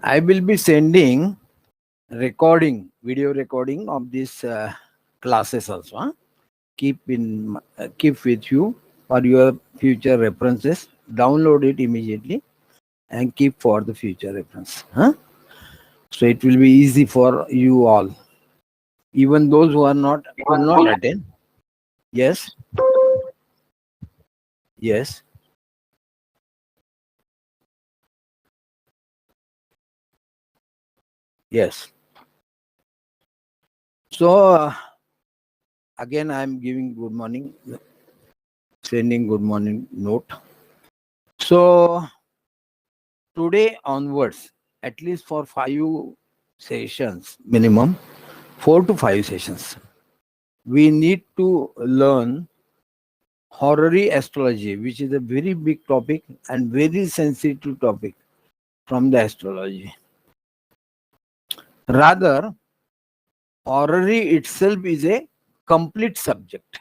I will be sending video recording of these classes also. Keep with you for your future references. Download it immediately and keep for the future reference. So it will be easy for you all, even those who are not could not attend. Yes, yes, yes. So again, I am giving good morning, sending good morning note. So today onwards, at least for 5 sessions minimum, 4 to 5 sessions, we need to learn horary astrology, which is a very big topic and very sensitive topic from the astrology. Rather, horary itself is a complete subject.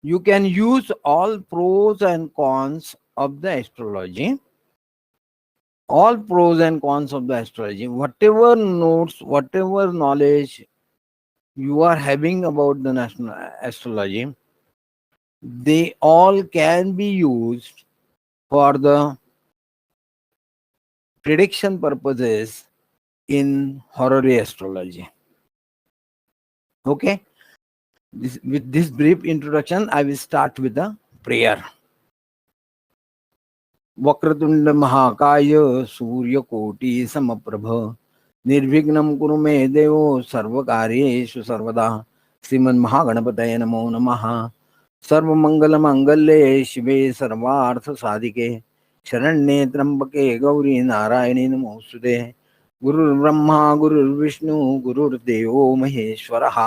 You can use all pros and cons of the astrology, all pros and cons of the astrology, whatever notes, whatever knowledge you are having about the national astrology, they all can be used for the prediction purposes in horary astrology. Okay, with this brief introduction, I will start with the prayer. Vakratunda महाकाय सूर्यकोटि समप्रभ निर्विघ्नं कुरु मे देवो सर्वकार्येषु सर्वदा श्रीमन्महागणपतये नमो नमः। सर्वमंगलमांगल्ये शिवे सर्वार्थसाधिके शरण्ये त्र्यंबके गौरी नारायणी नमोस्तुते। गुरुर्ब्रह्मा गुरुर्विष्णु गुरुर्देवो महेश्वरः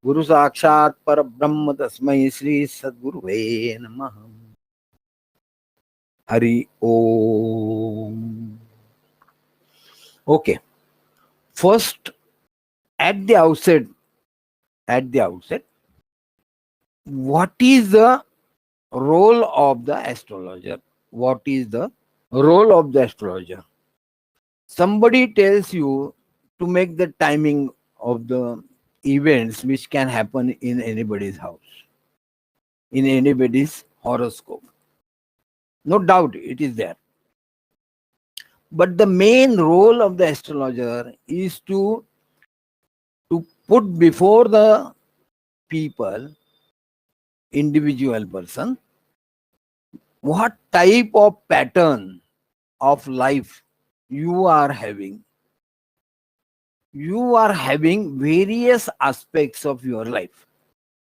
गुरु साक्षात् परब्रह्म तस्मै श्री सद्गुरुवे नमः। Hari Om. Okay. First, at the outset, what is the role of the astrologer? What is the role of the astrologer? Somebody tells you to make the timing of the events which can happen in anybody's house, in anybody's horoscope. No doubt it is there. But the main role of the astrologer is to put before the people, individual person, what type of pattern of life you are having. You are having various aspects of your life.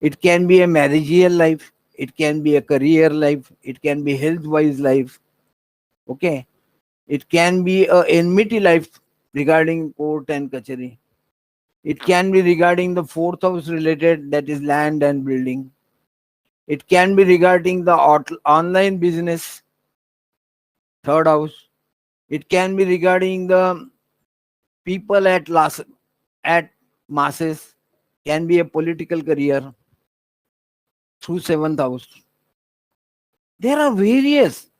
It can be a marriageal life, it can be a career life, it can be health-wise life. Okay. It can be a enmity life regarding court and kachari. It can be regarding the fourth house related, that is land and building. It can be regarding the online business, third house. It can be regarding the people at masses, can be a political career through seventh house. There are various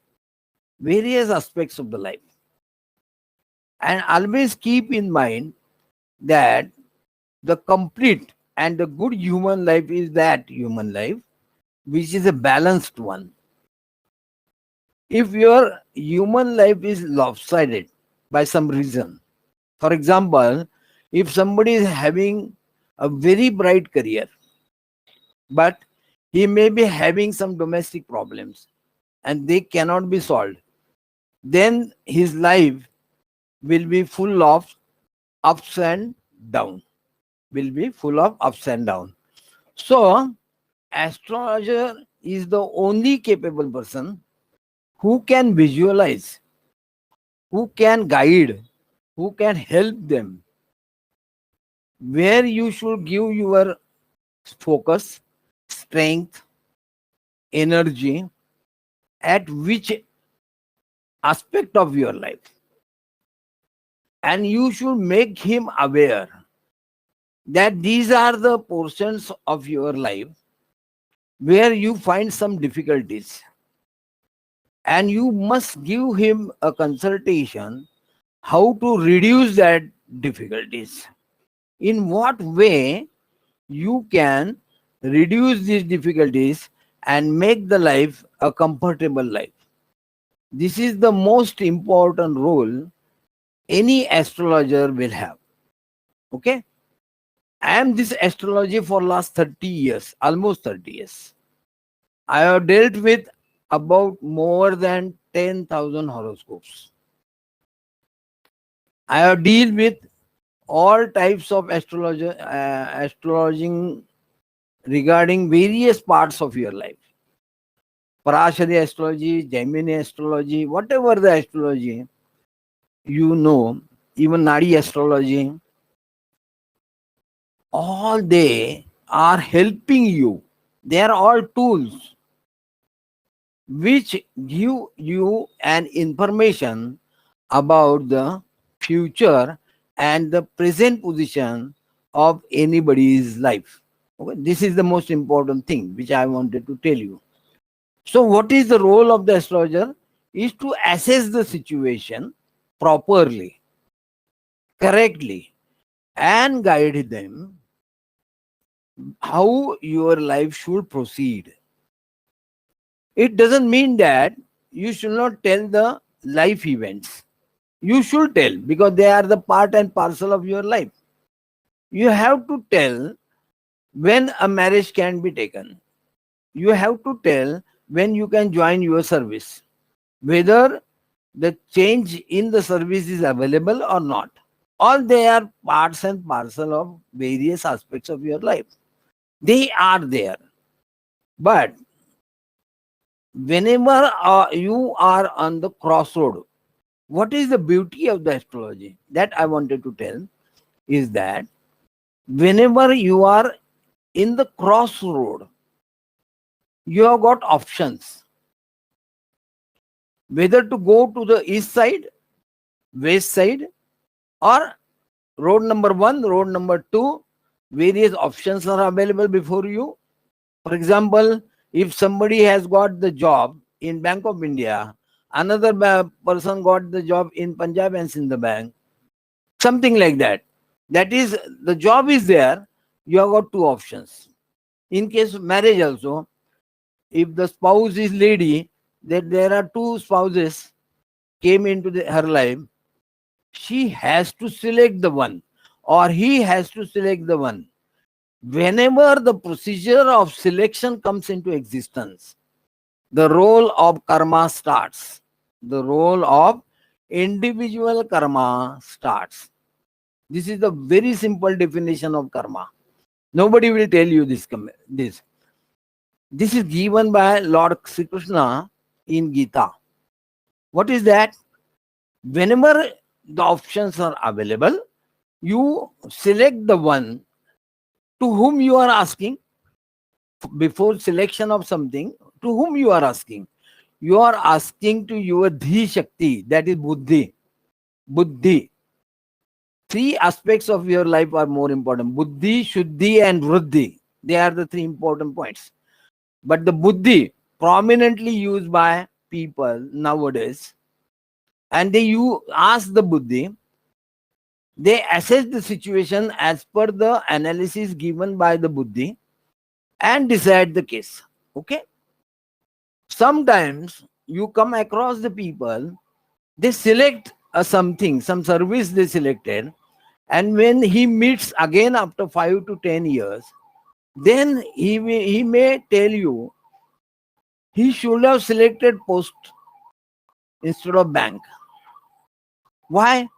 aspects of the life. And always keep in mind that the complete and the good human life is that human life which is a balanced one. If your human life is lopsided by some reason, for example, if somebody is having a very bright career, but he may be having some domestic problems and they cannot be solved, then his life will be full of ups and down. So, astrologer is the only capable person who can visualize, who can guide, who can help them where you should give your focus, strength, energy, at which aspect of your life. And you should make him aware that these are the portions of your life where you find some difficulties. And you must give him a consultation how to reduce that difficulties. In what way you can reduce these difficulties and make the life a comfortable life. This is the most important role any astrologer will have. Okay? I am this astrology for last 30 years, almost 30 years. I have dealt with about more than 10,000 horoscopes. I have dealt with all types of astrologing regarding various parts of your life. Parashari astrology, Gemini astrology, whatever the astrology, even Nadi astrology, all they are helping you. They are all tools which give you an information about the future and the present position of anybody's life. Okay? This is the most important thing which I wanted to tell you. So what is the role of the astrologer? Is to assess the situation properly, correctly, and guide them how your life should proceed. It doesn't mean that you should not tell the life events. You should tell because they are the part and parcel of your life. You have to tell when a marriage can be taken. You have to tell when you can join your service, whether the change in the service is available or not. All they are parts and parcel of various aspects of your life. They are there. But whenever you are on the crossroad, what is the beauty of the astrology? That I wanted to tell is that whenever you are in the crossroad, you have got options. Whether to go to the east side, west side, or road number 1, road number 2, various options are available before you. For example, if somebody has got the job in Bank of India, another person got the job in Punjab and Sindh Bank, something like that. That is, the job is there, you have got two options. In case of marriage also, if the spouse is lady, that there are two spouses came into her life, she has to select the one or he has to select the one. Whenever the procedure of selection comes into existence, the role of karma starts. The role of individual karma starts. This is the very simple definition of karma. Nobody will tell you this. This is given by Lord Sri Krishna in Gita. What is that? Whenever the options are available, you select the one to whom you are asking. Before selection of something, to whom you are asking? You are asking to your Dhi Shakti, that is Buddhi. Buddhi. Three aspects of your life are more important. Buddhi, Shuddhi and Vruddhi. They are the three important points. But the Buddhi, prominently used by people nowadays, and you ask the Buddhi, they assess the situation as per the analysis given by the Buddhi and decide the case. Okay? Sometimes you come across the people, they select something, some service they selected, and when he meets again after 5 to 10 years, then he may tell you he should have selected post instead of bank. Why?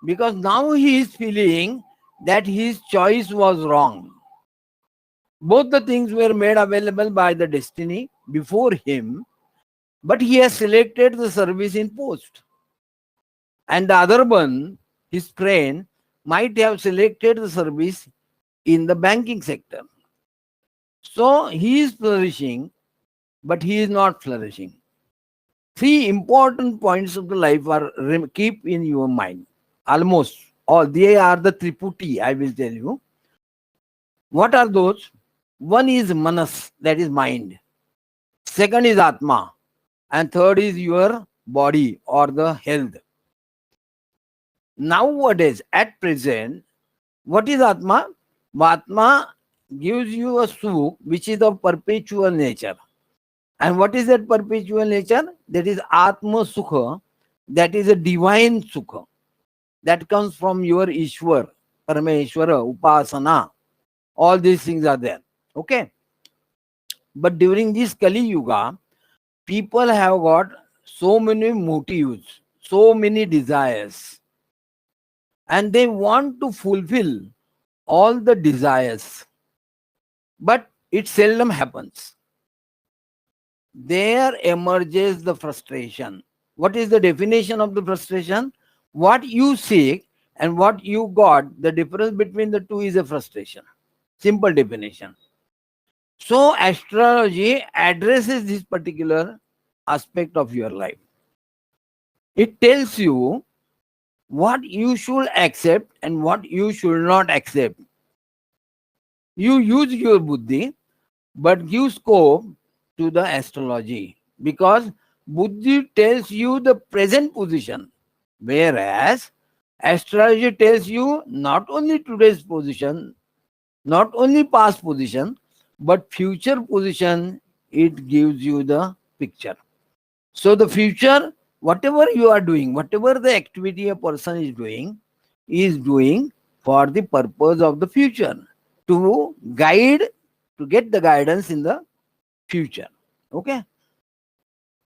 Because now he is feeling that his choice was wrong. Both the things were made available by the destiny before him, but he has selected the service in post. And the other one, his friend, might have selected the service in the banking sector. So he is flourishing, but he is not flourishing. Three important points of the life are keep in your mind. Almost all. They are the Triputi, I will tell you. What are those? One is Manas, that is mind. Second is Atma. And third is your body or the health. Nowadays, at present, what is Atma? Atma gives you a sukh which is of perpetual nature. And what is that perpetual nature? That is Atma Sukha. That is a divine Sukha. That comes from your Ishwar, Parameshwara, Upasana. All these things are there. Okay. But during this Kali Yuga, people have got so many motives, so many desires, and they want to fulfill all the desires. But it seldom happens. There emerges the frustration. What is the definition of the frustration? What you seek and what you got, the difference between the two is a frustration. Simple definition. So astrology addresses this particular aspect of your life. It tells you what you should accept and what you should not accept. You use your buddhi, but give scope to the astrology, because buddhi tells you the present position, whereas astrology tells you not only today's position, not only past position, but future position. It gives you the picture. So the future, whatever you are doing, whatever the activity a person is doing for the purpose of the future, to guide, to get the guidance in the future. Okay.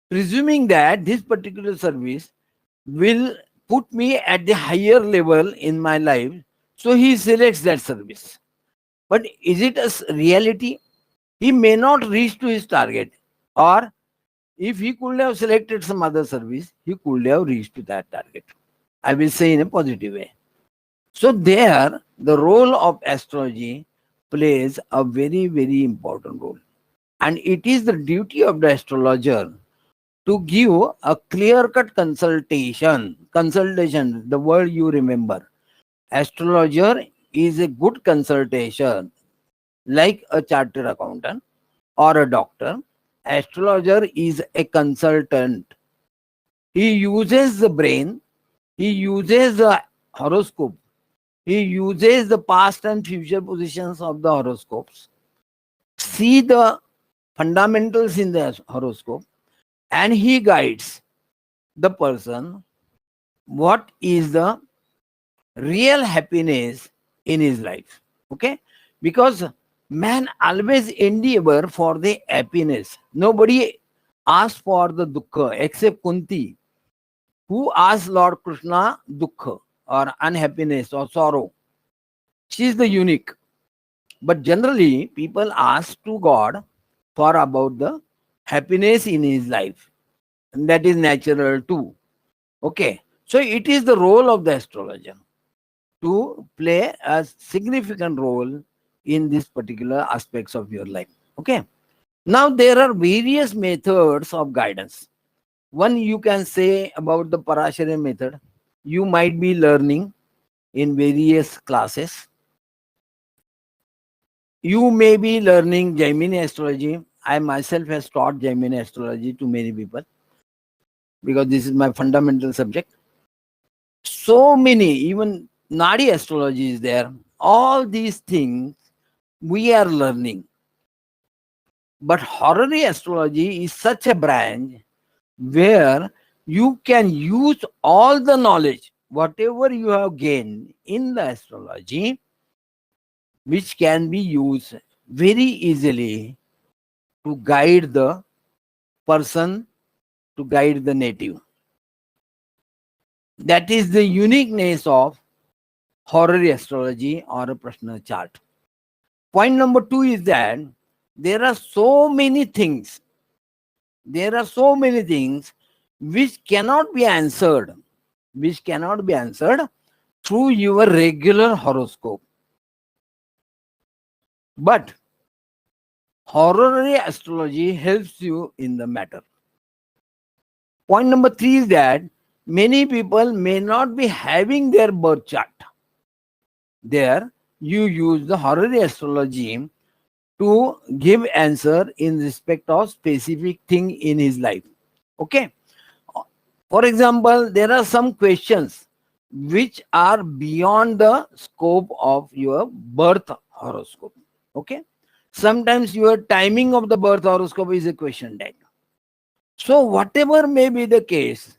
Presuming that this particular service will put me at the higher level in my life, so he selects that service. But is it a reality? He may not reach to his target, or if he could have selected some other service, he could have reached to that target. I will say in a positive way. So there, the role of astrology plays a very, very important role. And it is the duty of the astrologer to give a clear-cut consultation. Consultation, the word you remember. Astrologer is a good consultation, like a chartered accountant or a doctor. Astrologer is a consultant. He uses the brain, he uses the horoscope, he uses the past and future positions of the horoscopes, see the fundamentals in the horoscope, and he guides the person what is the real happiness in his life. Okay? Because man always endeavor for the happiness. Nobody asks for the dukkha except Kunti, who asked Lord Krishna dukkha or unhappiness or sorrow. She is the unique. But generally, people ask to God for about the happiness in his life. And that is natural too. Okay. So it is the role of the astrologer to play a significant role in these particular aspects of your life. Okay. Now there are various methods of guidance. One you can say about the Parashara method. You might be learning in various classes. You may be learning Jaimini astrology. I myself has taught Jaimini astrology to many people because this is my fundamental subject. So many, even Nadi astrology is there. All these things we are learning. But horary astrology is such a branch where you can use all the knowledge, whatever you have gained in the astrology, which can be used very easily to guide the person, to guide the native. That is the uniqueness of horary astrology or a Prashna chart. Point number 2 is that there are so many things. There are so many things which cannot be answered, through your regular horoscope. But horary astrology helps you in the matter. Point number 3 is that many people may not be having their birth chart. There, you use the horary astrology to give answer in respect of specific thing in his life. Okay. For example, there are some questions which are beyond the scope of your birth horoscope. Okay. Sometimes your timing of the birth horoscope is a question tag. So whatever may be the case,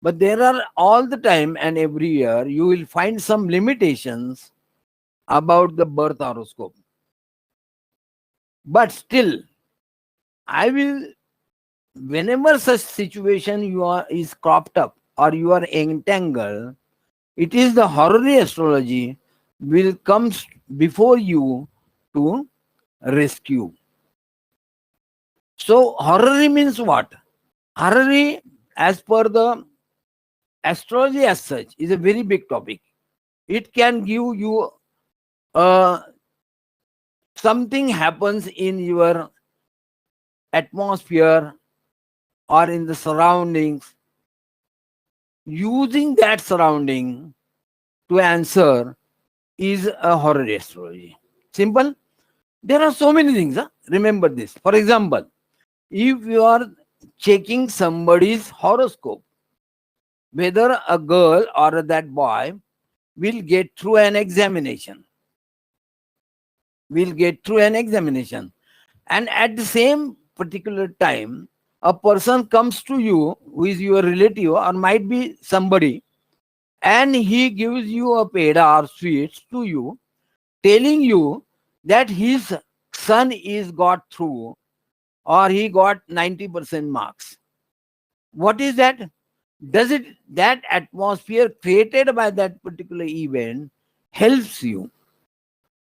but there are all the time and every year you will find some limitations about the birth horoscope. But still, I will, whenever such situation you are is cropped up or you are entangled, it is the horary astrology will come before you to rescue. So horary means what? Horary, as per the astrology as such, is a very big topic. It can give you something happens in your atmosphere or in the surroundings. Using that surrounding to answer is a horary astrology. Simple. There are so many things. Remember this. For example, if you are checking somebody's horoscope, whether a girl or that boy will get through an examination. And at the same particular time, a person comes to you who is your relative or might be somebody, and he gives you a peda or sweets to you, telling you that his son is got through or he got 90% marks. What is that? Does it, that atmosphere created by that particular event helps you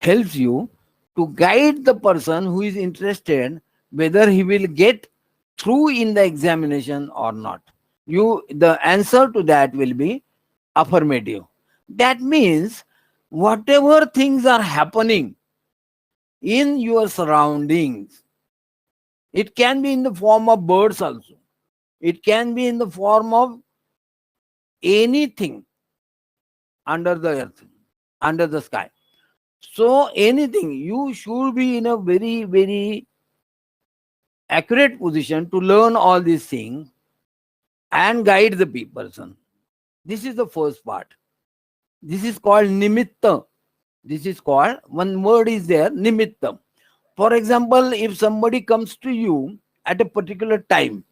to guide the person who is interested whether he will get through in the examination or not? The answer to that will be affirmative. That means whatever things are happening in your surroundings, it can be in the form of birds also, it can be in the form of anything under the earth, under the sky. So anything, you should be in a very, very accurate position to learn all these things and guide the person. This is the first part. This is called nimitta. This is called, one word is there, nimitta. For example, if somebody comes to you at a particular time,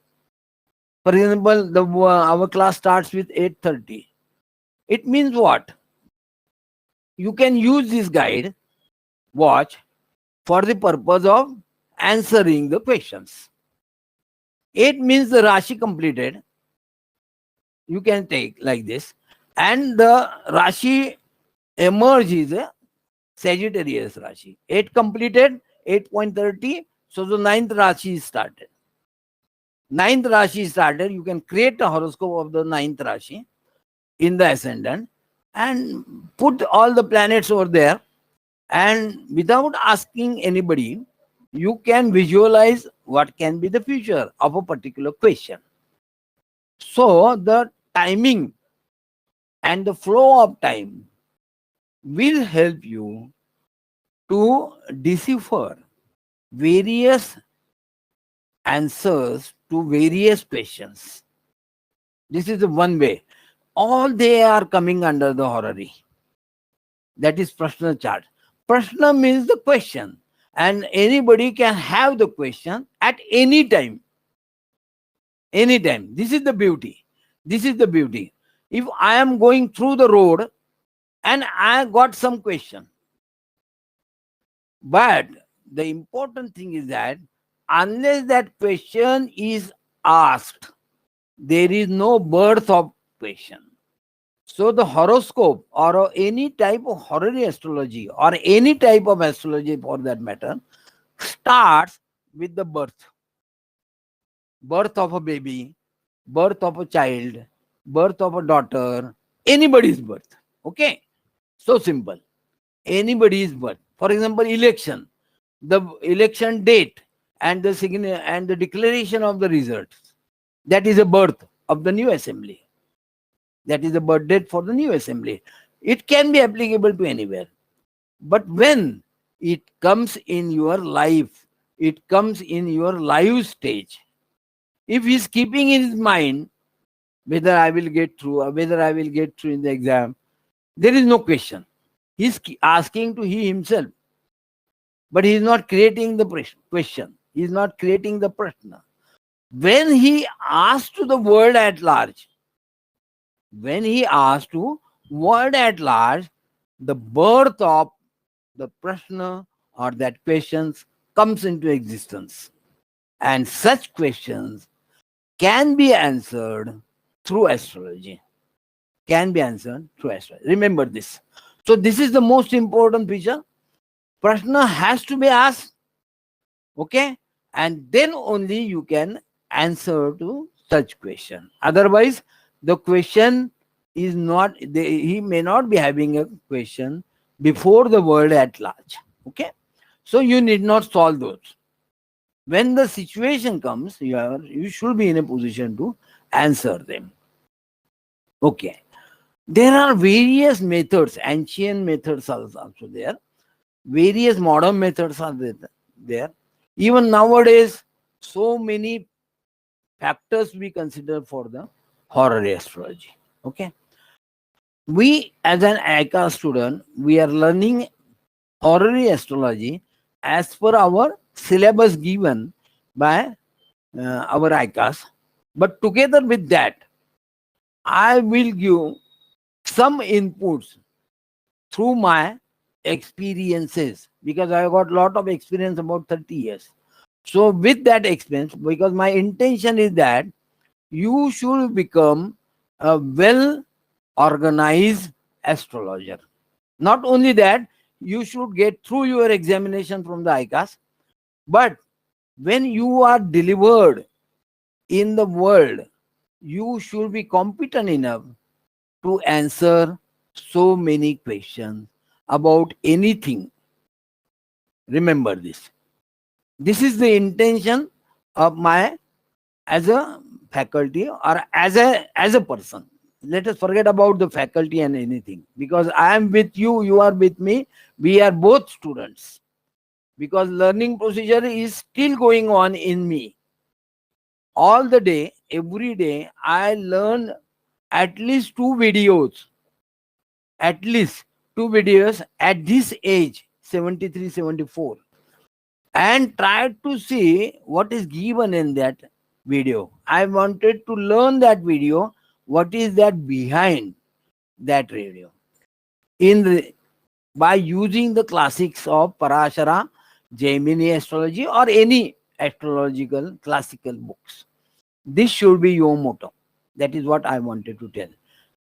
for example, our class starts with 8:30. It means what? You can use this guide, watch, for the purpose of answering the questions. 8 means the Rashi completed. You can take like this. And the Rashi emerge is a Sagittarius Rashi. 8 completed, 8.30. So the ninth Rashi is started. Ninth Rashi is started. You can create a horoscope of the ninth Rashi in the ascendant and put all the planets over there. And without asking anybody, you can visualize what can be the future of a particular question. So the timing and the flow of time will help you to decipher various answers to various questions. This is the one way. All they are coming under the horary. That is Prashna chart. Prashna means the question, and anybody can have the question at any time. Anytime. This is the beauty. If I am going through the road and I got some question, but the important thing is that unless that question is asked, there is no birth of question. So the horoscope or any type of horary astrology or any type of astrology for that matter starts with the birth of a baby, birth of a child, birth of a daughter, anybody's birth. Okay? So simple. Anybody's birth. For example, election, the election date and the declaration of the results. That is a birth of the new assembly. That is the birth date for the new assembly. It can be applicable to anywhere. But when it comes in your life, it comes in your life stage. If he's keeping in his mind whether I will get through or whether I will get through in the exam. There is no question. He's asking to he himself, but he is not creating the question. He is not creating the Prashna. When he asks to the world at large, when he asks to world at large, the birth of the Prashna or that questions comes into existence. And such questions can be answered through astrology. Can be answered through astrology. Remember this. So this is the most important feature. Prashna has to be asked. Okay? And then only you can answer to such question. Otherwise, the question is not, he may not be having a question before the world at large. Okay? So you need not solve those. When the situation comes, you should be in a position to answer them. Okay. There are various methods, ancient methods are also there. Various modern methods are there. Even nowadays, so many factors we consider for the horary astrology. Okay. We, as an Icas student, we are learning horary astrology as per our syllabus given by our Icas. But together with that, I will give some inputs through my experiences, because I got a lot of experience, about 30 years. So with that experience, because my intention is that you should become a well organized astrologer. Not only that, you should get through your examination from the Icas, but when you are delivered in the world, you should be competent enough to answer so many questions about anything. Remember this. This is the intention of my as a faculty or as a person. Let us forget about the faculty and anything, because I am with you, you are with me, we are both students, because learning procedure is still going on in me. All the day, every day, I learn at least two videos at this age, 73, 74, and try to see what is given in that video. I wanted to learn that video, what is that behind that video, by using the classics of Parashara, Jaimini astrology, or any astrological classical books. This should be your motto. That is what I wanted to tell.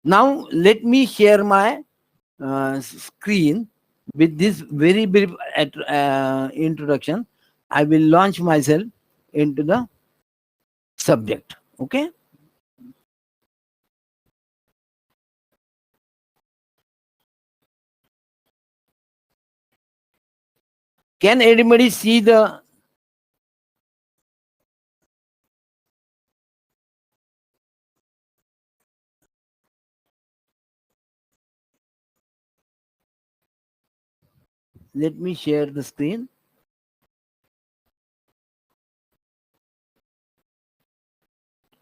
Now let me share my screen with this very brief introduction. I will launch myself into the subject. Okay. Can anybody see the? Let me share the screen.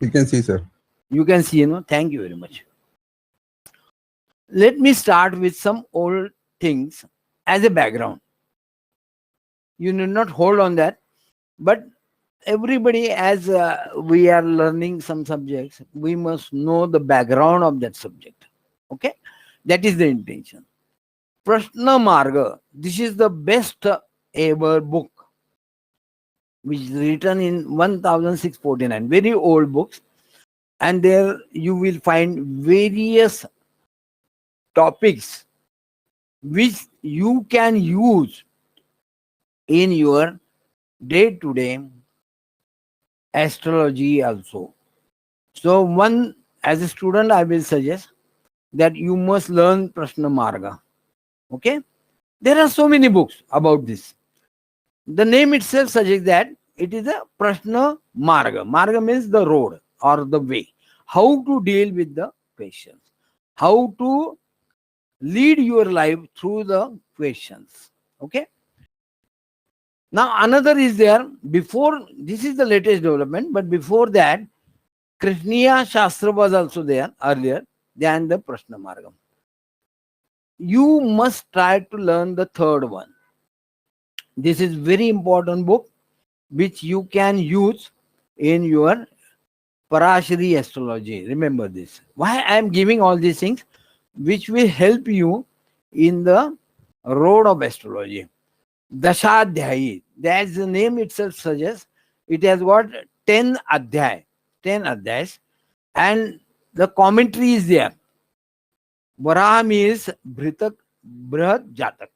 You can see, sir. You can see, Thank you very much. Let me start with some old things as a background. You need not hold on that, but everybody, as we are learning some subjects, we must know the background of that subject. Okay, that is the intention. Prashna Marga, this is the best ever book, which is written in 1649, very old books, and there you will find various topics which you can use in your day-to-day astrology also. So as a student, I will suggest that you must learn Prashna Marga. Okay? There are so many books about this. The name itself suggests that it is a Prashna Marga. Marga means the road or the way. How to deal with the questions. How to lead your life through the questions. Okay? Now another is there. Before, this is the latest development, but before that, Krishniya Shastra was also there earlier than the Prashna Margam. You must try to learn the third one. This is very important book which you can use in your Parashari astrology. Remember this. Why I am giving all these things which will help you in the road of astrology. Dashadhyayi. That's the name itself suggests. It has got 10 adhyay, 10 adhyas, and the commentary is there. Varaha means Bhritak, Brihat Jatak.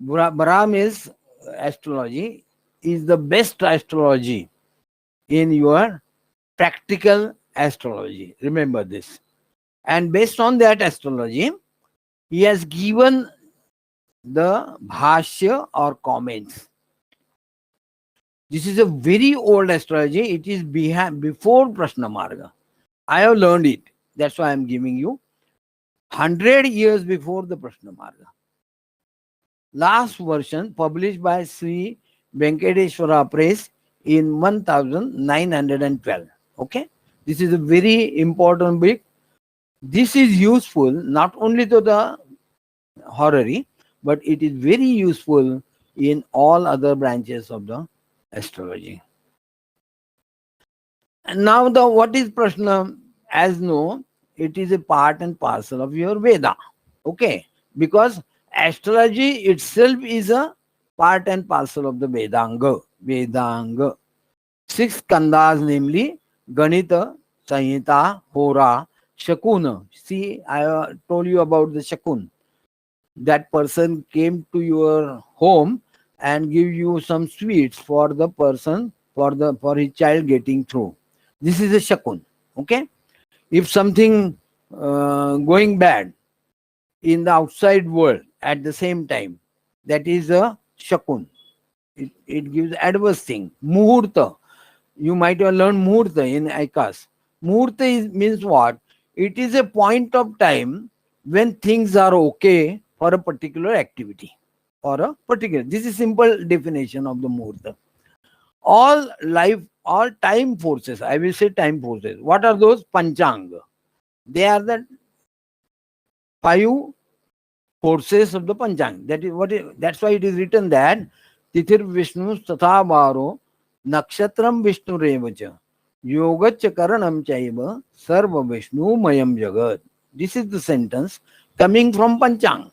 Varaha means astrology is the best astrology in your practical astrology. Remember this. And based on that astrology, he has given the bhashya or comments. This is a very old astrology. It is before Prashna Marga. I have learned it. That's why I am giving you 100 years before the Prashna Marga. Last version published by Sri Venkateshwara Press in 1912. Okay, this is a very important book. This is useful not only to the horary, but it is very useful in all other branches of the astrology. And now what is Prashna? As know, it is a part and parcel of your Veda. Okay, because astrology itself is a part and parcel of the Vedanga. Vedanga. 6 kandas, namely Ganita, Sanhita, Hora, Shakuna. See, I told you about the Shakun. That person came to your home and give you some sweets for the person, for his child getting through. This is a Shakun. Okay. If something going bad in the outside world at the same time, that is a Shakun. It gives adverse thing. Muhurta. You might have learned Muhurta in Icas. Muhurta means what? It is a point of time when things are okay for a particular activity. This is simple definition of the Muhurta. All time forces, I will say time forces. What are those? Panchanga. They are the 5 forces of the Panchang. That's why it is written that Tithir Vishnu Tatha Varo Nakshatram Vishnu Revacha Yogacha Karanam Chaiva Sarva Vishnu Mayam Jagat. This is the sentence coming from Panchang.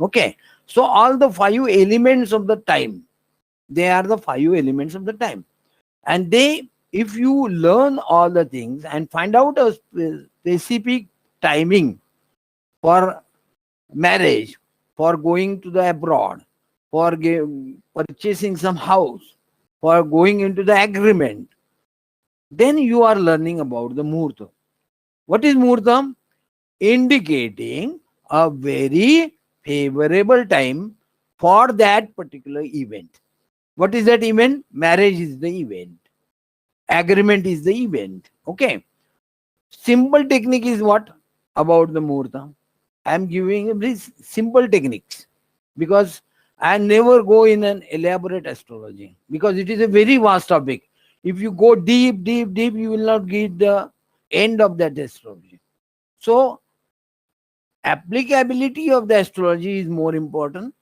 Okay. So all the 5 elements of the time, they are the 5 elements of the time. And if you learn all the things and find out a specific timing for marriage, for going to the abroad, for purchasing some house, for going into the agreement, then you are learning about the Muhurta. What is Muhurta? Indicating a very favorable time for that particular event. What is that event? Marriage is the event. Agreement is the event. Okay. Simple technique is what? About the Muhurta. I am giving these simple techniques because I never go in an elaborate astrology because it is a very vast topic. If you go deep, you will not get the end of that astrology. So, applicability of the astrology is more important.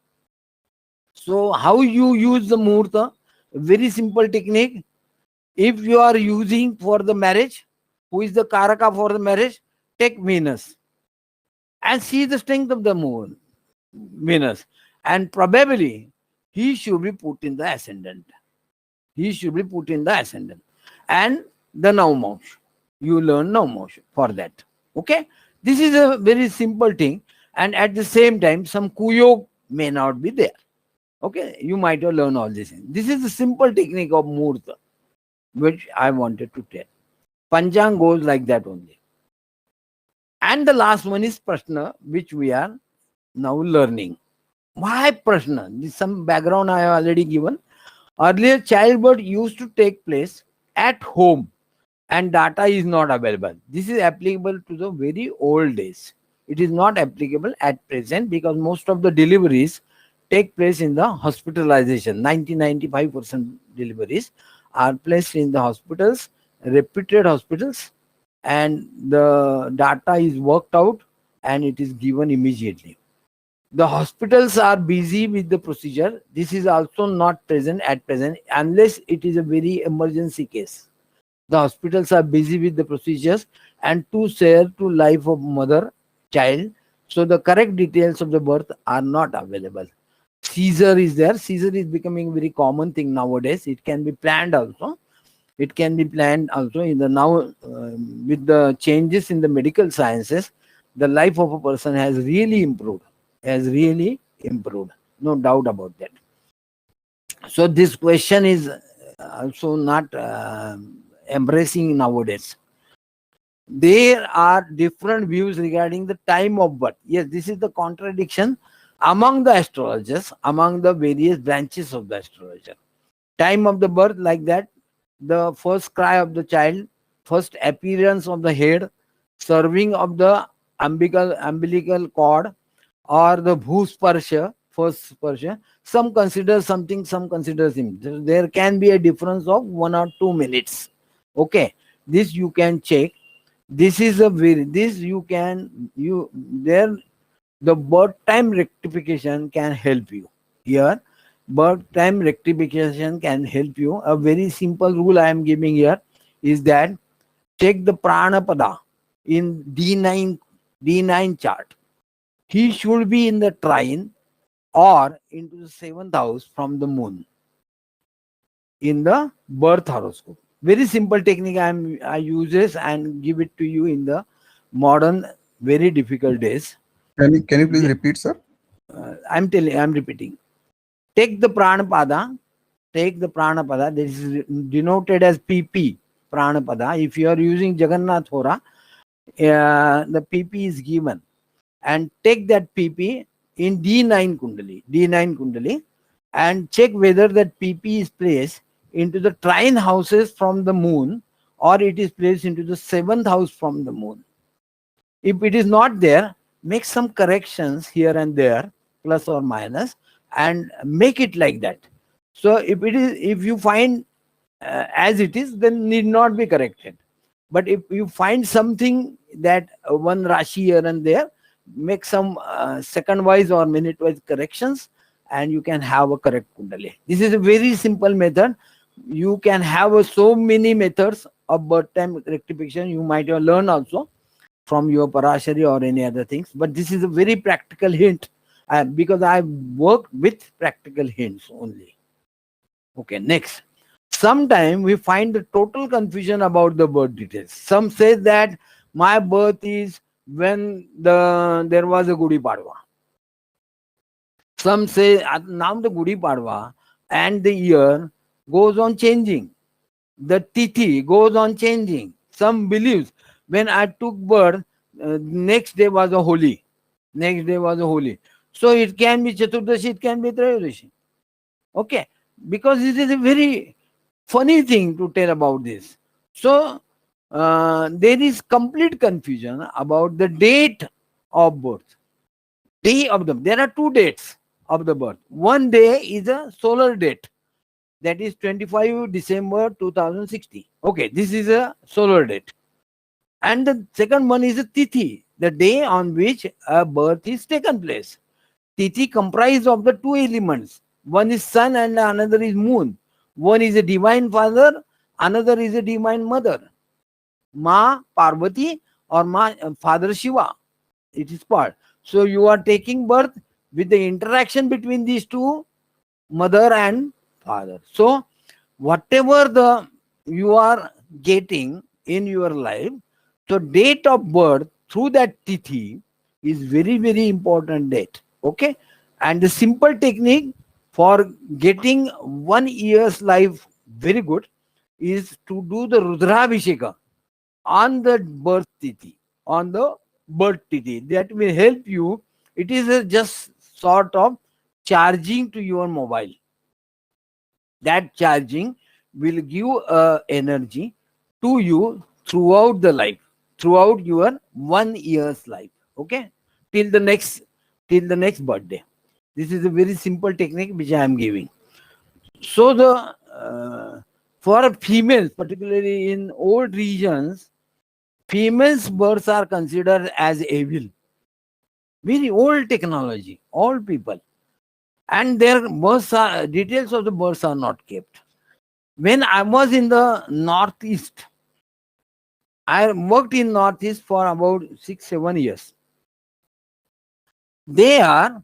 So, how you use the Muhurta? Very simple technique. If you are using for the marriage, who is the Karaka for the marriage? Take Venus and see the strength of the moon, Venus. And probably he should be put in the ascendant. He should be put in the ascendant. And the Navamsha. You learn Navamsha for that. Okay? This is a very simple thing. And at the same time, some Kuyog may not be there. Okay? You might have learned all these things. This is the simple technique of Muhurta, which I wanted to tell. Panchang goes like that only. And the last one is Prashna, which we are now learning. Why Prashna? This some background I have already given. Earlier, childbirth used to take place at home and data is not available. This is applicable to the very old days. It is not applicable at present because most of the deliveries take place in the hospitalization. 90-95% deliveries are placed in the hospitals, reputed hospitals, and the data is worked out and it is given immediately. The hospitals are busy with the procedure. This is also not present at present unless it is a very emergency case. The hospitals are busy with the procedures and to share to life of mother, child. So the correct details of the birth are not available. Caesar is there. Caesar is becoming very common thing nowadays. It can be planned also. It can be planned also in the now with the changes in the medical sciences. The life of a person has really improved. Has really improved. No doubt about that. So this question is also not embracing nowadays. There are different views regarding the time of birth. Yes, this is the contradiction among the astrologers, among the various branches of the astrologer. Time of the birth, like that, the first cry of the child, first appearance of the head, serving of the umbilical cord, or the bhusparsha, first sparsha. Some consider something, some consider him. There can be a difference of 1 or 2 minutes. Okay, this you can check. This is a very, this you can, you there, the birth time rectification can help you here. Birth time rectification can help you. A very simple rule I am giving here is that take the pranapada in D9 chart. He should be in the trine or into the 7th house from the moon in the birth horoscope. Very simple technique I use this and give it to you in the modern very difficult days. Can you please repeat, sir? I'm repeating. Take the pranapada. Take the pranapada. This is denoted as PP. Pranapada. If you are using Jagannath Hora, the PP is given. And take that PP in D9 Kundali, and check whether that PP is placed into the trine houses from the moon or it is placed into the 7th house from the moon. If it is not there, make some corrections here and there, plus or minus, and make it like that. So if you find as it is, then need not be corrected. But if you find something that one Rashi here and there, make some second wise or minute wise corrections and you can have a correct Kundali. This is a very simple method. You can have so many methods of birth time rectification. You might have learned also from your Parashari or any other things. But this is a very practical hint because I work with practical hints only. Okay, next. Sometimes we find the total confusion about the birth details. Some say that my birth is when there was a Gudi Padwa. Some say now the Gudi Padwa and the year goes on changing. The Tithi goes on changing. Some believes when I took birth, next day was a Holi. Next day was a Holi. So it can be Chaturdashi, it can be Trayodashi. Okay, because it is a very funny thing to tell about this. So there is complete confusion about the date of birth. Day of the, there are 2 dates of the birth. One day is a solar date, that is 25 December 2060. Okay, this is a solar date. And the second one is a Tithi, the day on which a birth is taken place. Tithi comprised of the 2 elements. One is sun and another is moon. One is a divine father, another is a divine mother. Ma Parvati or Father Shiva. It is called. So you are taking birth with the interaction between these two, mother and father. So whatever you are getting in your life, so date of birth through that tithi is very, very important date. Okay. And the simple technique for getting 1 year's life very good is to do the Rudrabhisheka on the birth tithi, on the birth tithi. That will help you. It is just sort of charging to your mobile. That charging will give energy to you throughout the life, throughout your 1 year's life. Okay, till the next birthday. This is a very simple technique which I am giving. So the for females, particularly in old regions, Females' births are considered as evil. Very old technology, old people. And their details of the births are not kept. When I was in the Northeast, I worked in Northeast for about 6-7 years. There,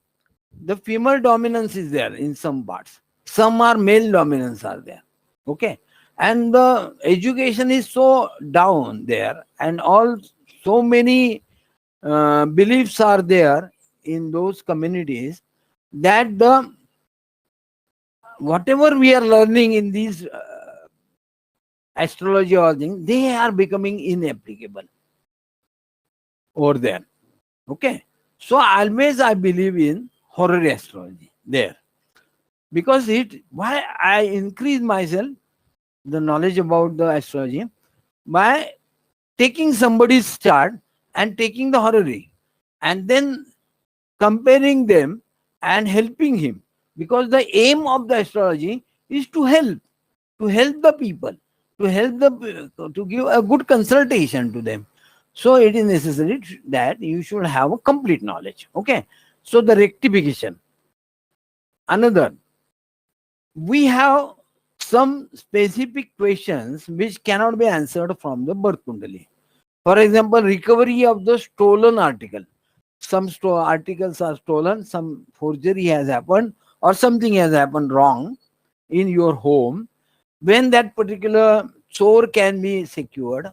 the female dominance is there in some parts. Some are male dominance are there. Okay. And the education is so down there, and all so many beliefs are there in those communities, that the whatever we are learning in these astrology or things, they are becoming inapplicable over there. Okay. So always I believe in horror astrology there, because why I increase myself the knowledge about the astrology by taking somebody's chart and taking the horary, and then comparing them and helping him, because the aim of the astrology is to help the people, to give a good consultation to them. So it is necessary that you should have a complete knowledge. Okay. So the rectification. Another, we have some specific questions which cannot be answered from the birth kundali. For example, recovery of the stolen article. Some articles are stolen, some forgery has happened, or something has happened wrong in your home. When that particular chore can be secured,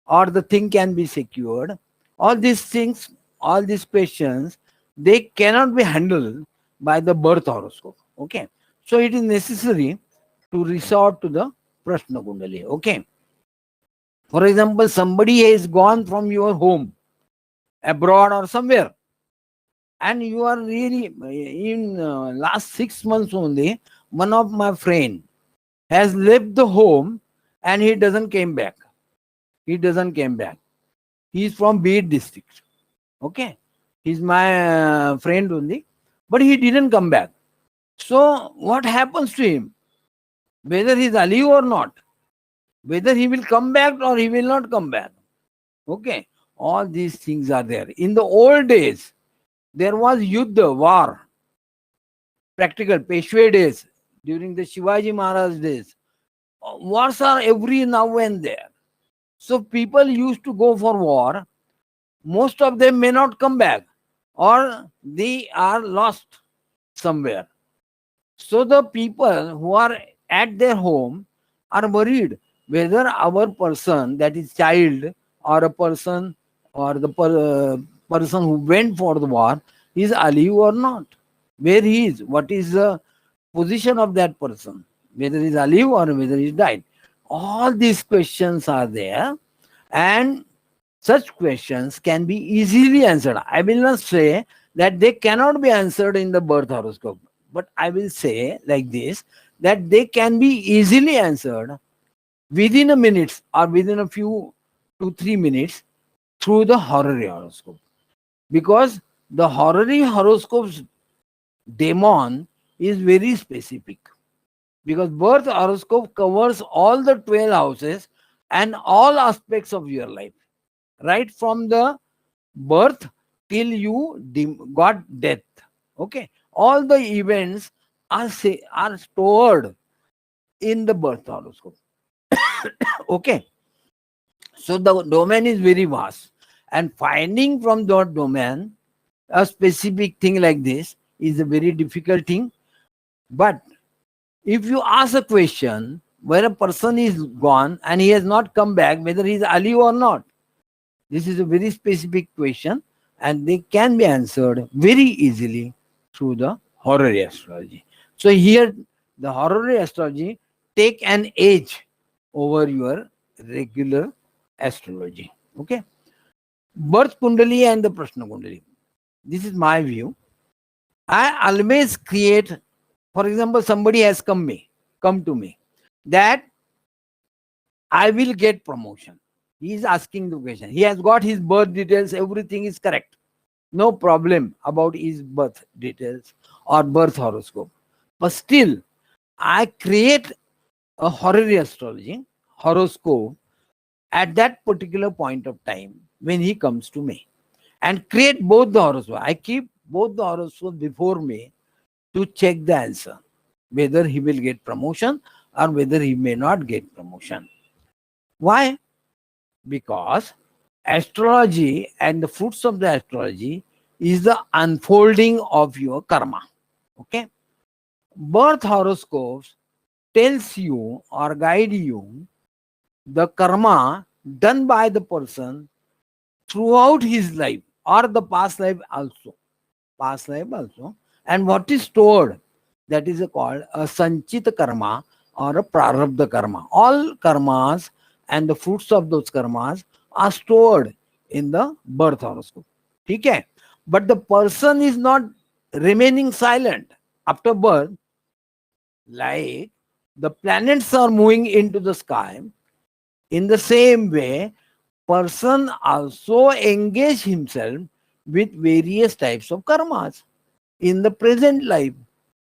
or the thing can be secured, all these things, all these questions, they cannot be handled by the birth horoscope. Okay. So it is necessary to resort to the Prashna Kundali. Okay. For example, somebody has gone from your home abroad or somewhere, and you are really in last 6 months only, one of my friend has left the home and he doesn't came back. He doesn't came back. He is from Beed district. Okay. He's my friend only, but he didn't come back. So what happens to him? Whether he's alive or not, whether he will come back or he will not come back. Okay. All these things are there. In the old days, there was Yuddha, war, practical, Peshwe days, during the Shivaji Maharaj days. Wars are every now and there. So people used to go for war. Most of them may not come back, or they are lost somewhere. So the people who are at their home are worried whether our person, that is child, or a person, or the person who went for the war, is alive or not. Where he is, what is the position of that person, whether he is alive or whether he died. All these questions are there, and such questions can be easily answered. I will not say that they cannot be answered in the birth horoscope, but I will say like this, that they can be easily answered within a minute or within a few 2-3 minutes through the horary horoscope. Because the horary horoscope's demon is very specific. Because birth horoscope covers all the 12 houses and all aspects of your life, right from the birth till you got death. Okay. All the events are stored in the birth horoscope. Okay. So the domain is very vast, and finding from that domain a specific thing like this is a very difficult thing. But if you ask a question where a person is gone and he has not come back, whether he is alive or not, this is a very specific question, and they can be answered very easily through the horary astrology. So here the horary astrology take an edge over your regular astrology. Okay. Birth Kundali and the Prashna Kundali. This is my view. I always create, for example, somebody has come to me that I will get promotion. He is asking the question. He has got his birth details, everything is correct. No problem about his birth details or birth horoscope. But still, I create a horary astrology, horoscope, at that particular point of time when he comes to me and create both the horoscope. I keep both the horoscopes before me to check the answer, whether he will get promotion or whether he may not get promotion. Why? Because astrology and the fruits of the astrology is the unfolding of your karma. Okay? Birth horoscopes tells you or guide you the karma done by the person throughout his life or the past life also. Past life also. And what is stored, that is called a sanchita karma or a prarabdha karma. All karmas and the fruits of those karmas are stored in the birth horoscope. Okay? But the person is not remaining silent after birth. Like the planets are moving into the sky, in the same way, person also engage himself with various types of karmas in the present life.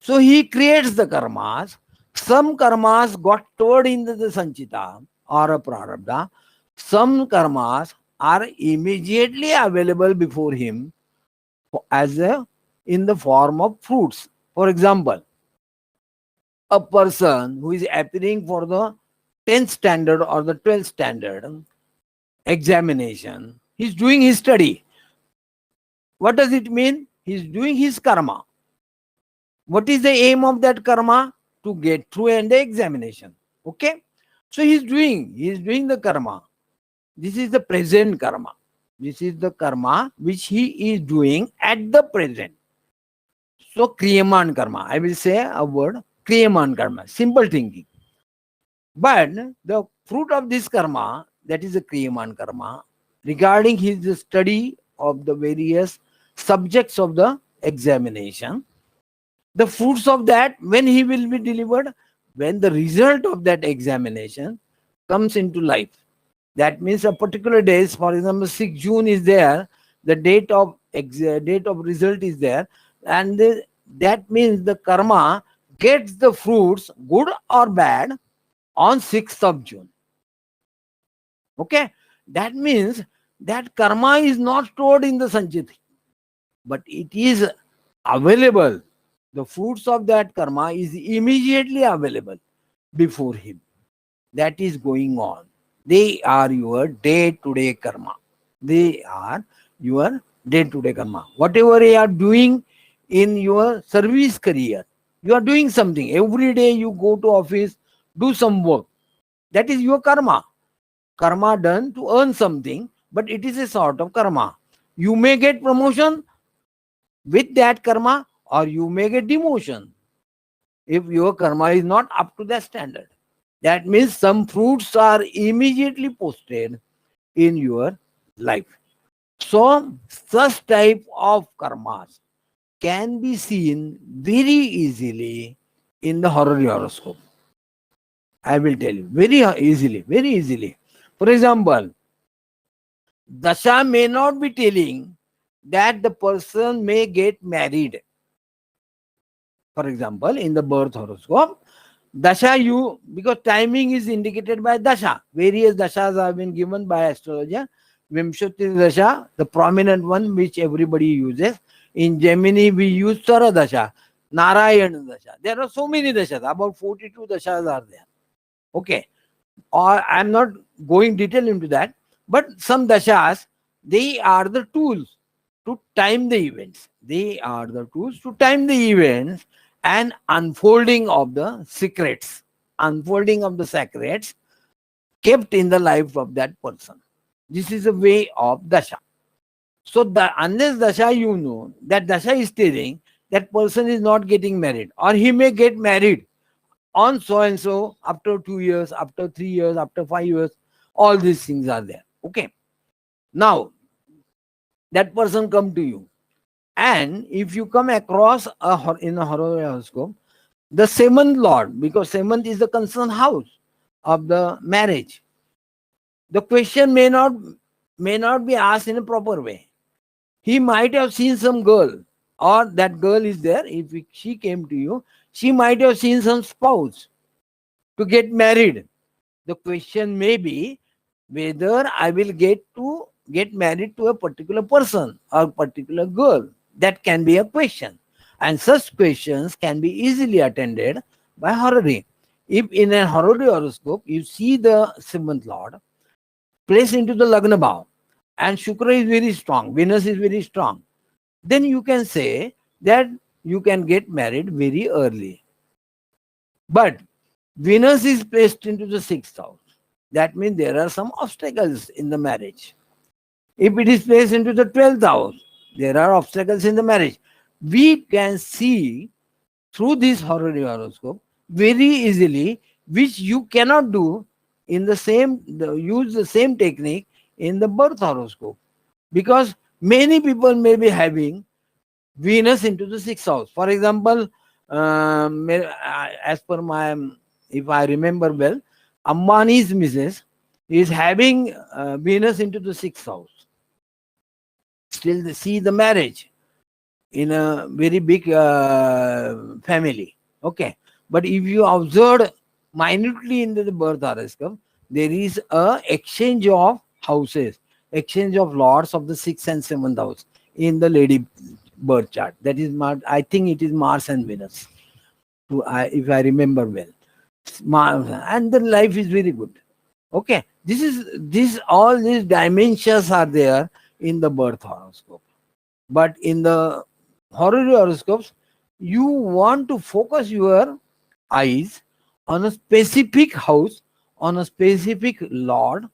So he creates the karmas. Some karmas got stored in the sanchita or a prarabdha. Some karmas are immediately available before him as a in the form of fruits. For example, a person who is appearing for the 10th standard or the 12th standard examination, he's doing his study. What does it mean? He's doing his karma. What is the aim of that karma? To get through in the examination. Okay? So he's doing the karma. This is the present karma. This is the karma which he is doing at the present. So kriyaman karma. I will say a word, kriyaman karma. Simple thinking. But the fruit of this karma, that is a kriyaman karma, regarding his study of the various subjects of the examination, the fruits of that, when he will be delivered, when the result of that examination comes into life. That means a particular days, for example, 6 June is there, the date of result is there, and that means the karma gets the fruits, good or bad, on 6th of June. Okay? That means that karma is not stored in the sanchiti, but it is available. The fruits of that karma is immediately available before him. That is going on. They are your day-to-day karma. They are your day-to-day karma. Whatever you are doing in your service career, you are doing something. Every day you go to office, do some work. That is your karma. Karma done to earn something, but it is a sort of karma. You may get promotion with that karma, or you may get demotion if your karma is not up to that standard. That means some fruits are immediately posted in your life. So such type of karmas can be seen very easily in the horoscope. I will tell you very easily. For example, Dasha may not be telling that the person may get married. For example, in the birth horoscope, Dasha because timing is indicated by Dasha. Various Dashas have been given by astrologer. Vimshati Dasha, the prominent one which everybody uses. In Gemini, we use Sara Dasha, Narayana Dasha. There are so many Dashas, about 42 Dashas are there. Okay. Or I'm not going detail into that, but some Dashas, they are the tools to time the events. They are the tools to time the events and unfolding of the secrets kept in the life of that person. This is a way of Dasha. So unless Dasha you know, that Dasha is telling that person is not getting married, or he may get married on so and so after 2 years, after 3 years, after 5 years, all these things are there. Okay. Now, that person come to you. And if you come across in a horoscope, the seventh lord, because seventh is the concerned house of the marriage, the question may not be asked in a proper way. He might have seen some girl, or that girl is there. If she came to you, she might have seen some spouse to get married. The question may be, whether I will get married to a particular person or particular girl. That can be a question. And such questions can be easily attended by horary. If in a horary horoscope you see the seventh lord placed into the Lagna Bhav and Shukra is very strong, Venus is very strong, then you can say that you can get married very early. But Venus is placed into the sixth house. That means there are some obstacles in the marriage. If it is placed into the 12th house, there are obstacles in the marriage. We can see through this horary horoscope very easily, which you cannot do in use the same technique in the birth horoscope. Because many people may be having Venus into the sixth house. For example, as per my, if I remember well, Ambani's missus is having Venus into the sixth house. Still, they see the marriage in a very big family. Okay. But if you observe minutely into the birth horoscope, there is a exchange of houses, exchange of lords of the sixth and seventh house in the lady birth chart. That is, I think it is Mars and Venus, if I remember well. And the life is very good. Okay, all these dimensions are there in the birth horoscope. But in the horary horoscopes, you want to focus your eyes on a specific house, on a specific lord,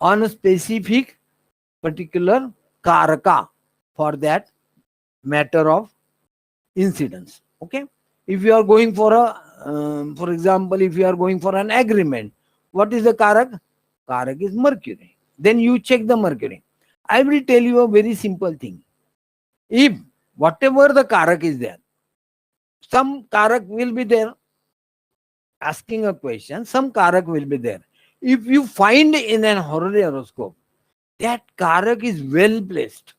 on a specific particular karaka for that matter of incidents. Okay, if you are going for for example, if you are going for an agreement, what is the karak? Karak is Mercury. Then you check the Mercury. I will tell you a very simple thing. If whatever the karak is there, some karak will be there. Asking a question, some karak will be there. If you find in an horary horoscope that karak is well placed,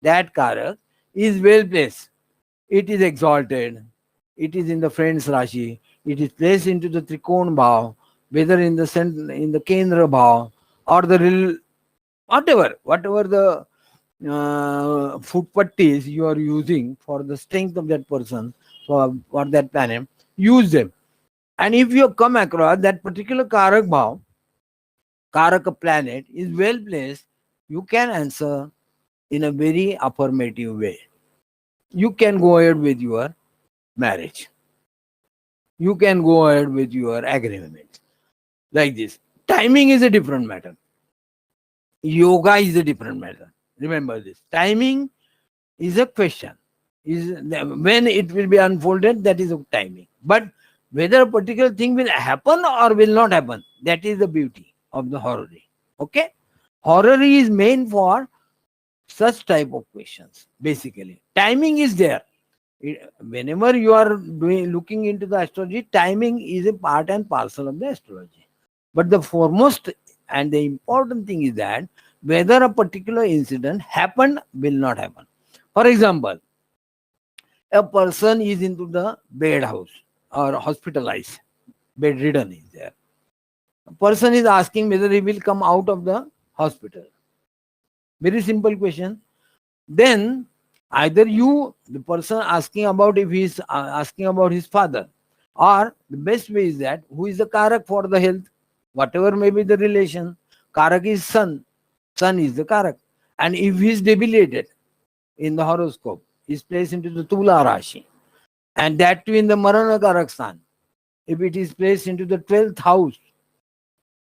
that karak is well placed, it is exalted, it is in the friend's rashi, it is placed into the trikon bhav, whether in the kendra bhav or the real, whatever the foot pattis you are using for the strength of that person, for that planet, use them. And if you come across that particular karak bhav, karaka planet is well placed, you can answer in a very affirmative way. You can go ahead with your marriage. You can go ahead with your agreement. Like this. Timing is a different matter. Yoga is a different matter. Remember this. Timing is a question. When it will be unfolded, that is a timing. But whether a particular thing will happen or will not happen, that is the beauty of the horary. Okay? Horary is meant for such type of questions, basically. Timing is there. Whenever you are looking into the astrology, timing is a part and parcel of the astrology. But the foremost and the important thing is that whether a particular incident happened, will not happen. For example, a person is into the bed house or hospitalized, bedridden is there. A person is asking whether he will come out of the hospital. Very simple question. Then either the person asking about, if he is asking about his father, or the best way is that who is the karak for the health, whatever may be the relation. Karak is sun. Sun is the karak. And if he is debilitated in the horoscope, he is placed into the Tula Rashi. And that too in the Marana Karak Stan. If it is placed into the 12th house,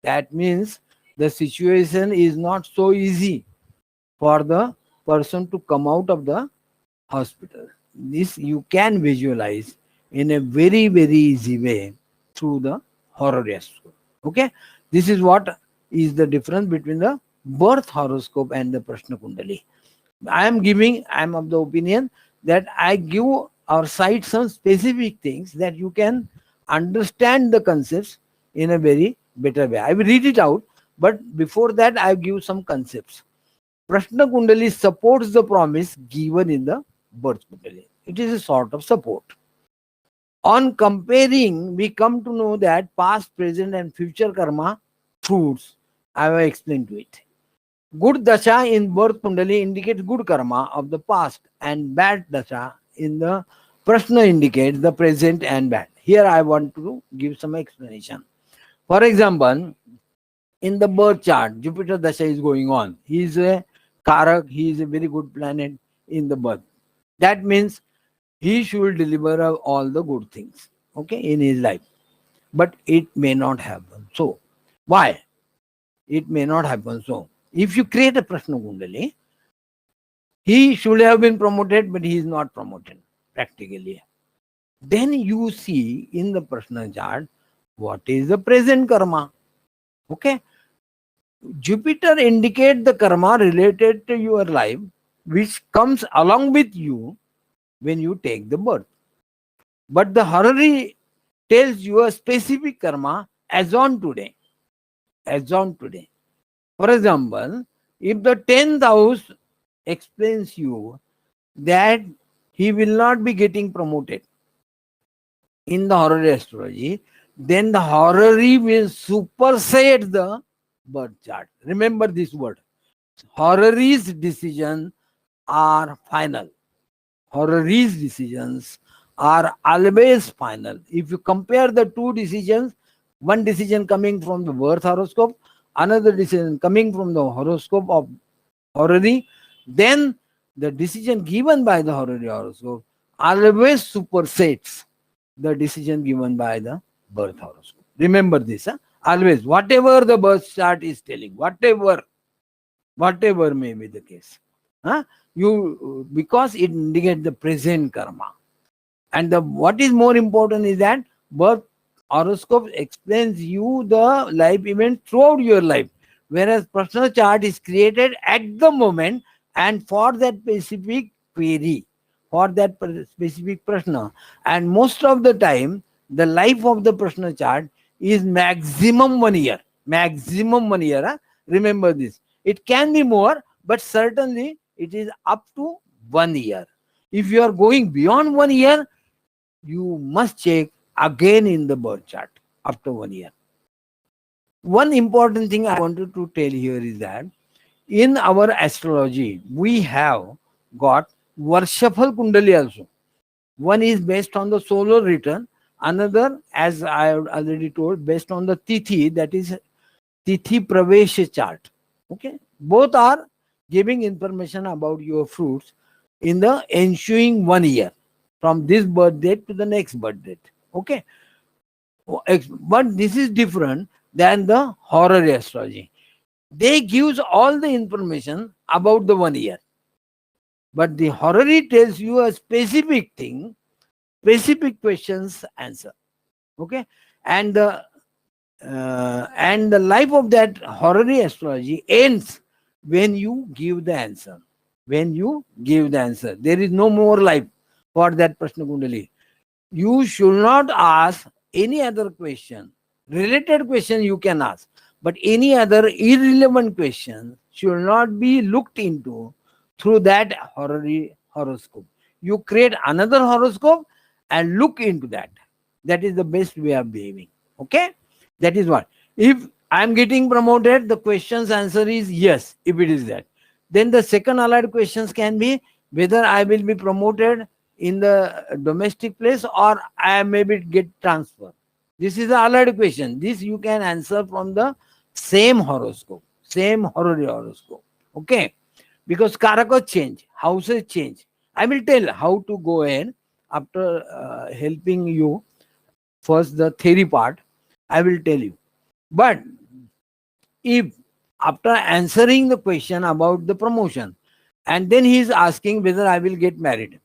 that means the situation is not so easy for the person to come out of the hospital. This you can visualize in a very, very easy way through the horoscope. Okay? This is what is the difference between the birth horoscope and the Prashna Kundali. I am of the opinion that I give or cite some specific things that you can understand the concepts in a very better way. I will read it out, but before that I give some concepts. Prashna Kundali supports the promise given in the birth Kundali. It is a sort of support. On comparing, we come to know that past, present and future karma fruits I will explain to it. Good dasha in birth kundali indicates good karma of the past, and bad dasha in the Prashna indicates the present and bad. Here I want to give some explanation. For example, in the birth chart, Jupiter dasha is going on. He is a Karak, he is a very good planet in the birth. That means he should deliver all the good things, okay, in his life. But it may not happen. So, why? It may not happen. So, if you create a Prashna Kundali, he should have been promoted, but he is not promoted practically. Then you see in the Prashna chart what is the present karma. Okay. Jupiter indicates the karma related to your life, which comes along with you when you take the birth. But the horary tells you a specific karma as on today. As on today. For example, if the 10th house explains you that he will not be getting promoted in the horary astrology, then the horary will supersede the birth chart. Remember this word. Horary's decisions are final. Horary's decisions are always final. If you compare the two decisions, one decision coming from the birth horoscope, another decision coming from the horoscope of horary, then the decision given by the horary horoscope always supersedes the decision given by the birth horoscope. Remember this, huh? Always, whatever the birth chart is telling, whatever may be the case, huh? Because it indicates the present karma. And what is more important is that birth horoscope explains you the life event throughout your life, whereas personal chart is created at the moment and for that specific query, for that specific prashna. And most of the time, the life of the personal chart is maximum 1 year. Maximum 1 year. Huh? Remember this. It can be more, but certainly it is up to 1 year. If you are going beyond 1 year, you must check again in the birth chart after 1 year. One important thing I wanted to tell here is that in our astrology, we have got Varshafal Kundali also. One is based on the solar return, another, as I have already told, based on the Tithi, that is Tithi Pravesh chart. Okay, both are giving information about your fruits in the ensuing 1 year, from this birth date to the next birth date. Okay, but this is different than the horary astrology. They gives all the information about the 1 year, but the horary tells you a specific thing, specific questions answer. Okay, and the life of that horary astrology ends when you give the answer. When you give the answer, there is no more life for that Prashna Kundali. You should not ask any other question. Related question you can ask, but any other irrelevant question should not be looked into through that horary horoscope. You create another horoscope and look into that. That is the best way of behaving. Okay? That is what. If I am getting promoted, the question's answer is yes, if it is that. Then the second allied questions can be whether I will be promoted in the domestic place or I maybe get transferred. This is the allied question. This you can answer from the same horoscope, same horary horoscope. Okay? Because Karaka change, houses change. I will tell how to go in after helping you. First, the theory part, I will tell you. But if after answering the question about the promotion, and then he is asking whether I will get married,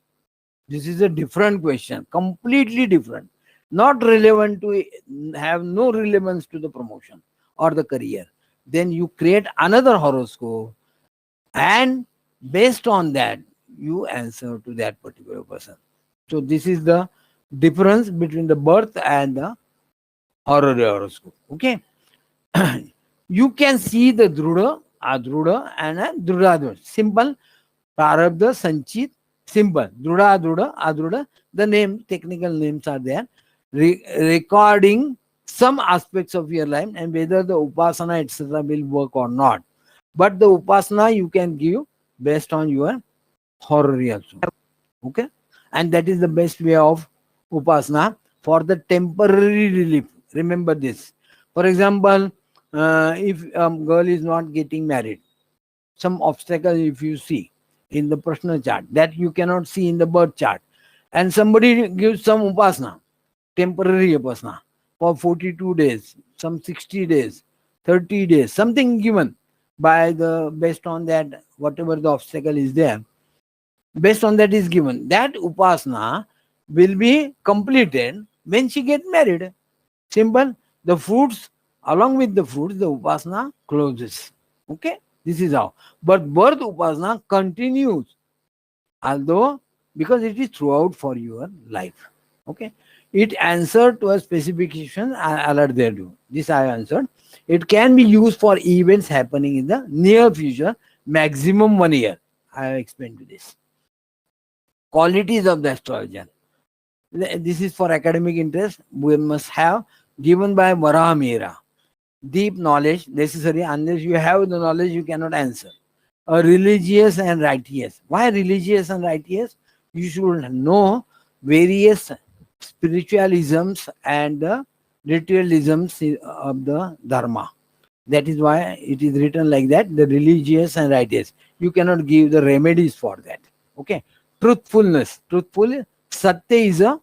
this is a different question, completely different, not relevant to, have no relevance to the promotion or the career. Then you create another horoscope, and based on that, you answer to that particular person. So this is the difference between the birth and the horary horoscope. Okay. You can see the Druda, Adruda, and a Drudadruda. Simple. Prarabdha, Sanchit, simple. Druda, Adruda, Adruda. The name, technical names are there. Recording some aspects of your life and whether the upasana etc. will work or not. But the upasana you can give based on your horary also. Okay, and that is the best way of upasana for the temporary relief. Remember this. For example, if a girl is not getting married, some obstacle if you see in the Prashna chart that you cannot see in the birth chart, and somebody gives some upasana, temporary upasana for 42 days, some 60 days, 30 days, something given by the based on that whatever the obstacle is there, based on that is given. That upasana will be completed when she get married. Simple. The fruits, along with the fruits, the upasana closes. Okay, this is how. But birth upasana continues, although because it is throughout for your life. Okay, it answered to a specification. Alert there do. This I answered. It can be used for events happening in the near future, maximum 1 year. I have explained to this. Qualities of the astrologer. This is for academic interest. We must have given by Varahamira. Deep knowledge necessary. Unless you have the knowledge, you cannot answer. A religious and righteous. Why religious and righteous? You should know various spiritualisms and ritualisms of the Dharma. That is why it is written like that, the religious and righteous. You cannot give the remedies for that. Okay. Truthfulness. Truthful. Satya is a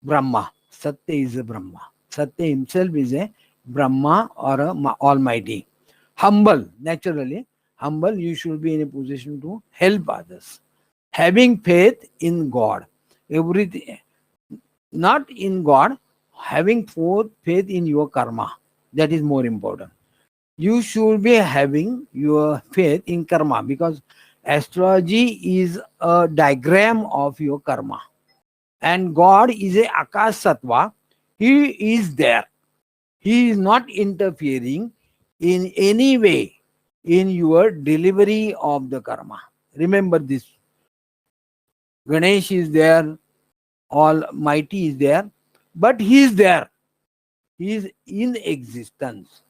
Brahma. Satya is a Brahma. Satya himself is a Brahma or a Almighty. Humble. Naturally, humble. You should be in a position to help others. Having faith in God. Everything. Not in God. Having faith in your karma. That is more important. You should be having your faith in karma, because astrology is a diagram of your karma. And God is a Akash Sattva. He is there. He is not interfering in any way in your delivery of the karma. Remember this. Ganesh is there. Almighty is there. But He is there. He is in existence.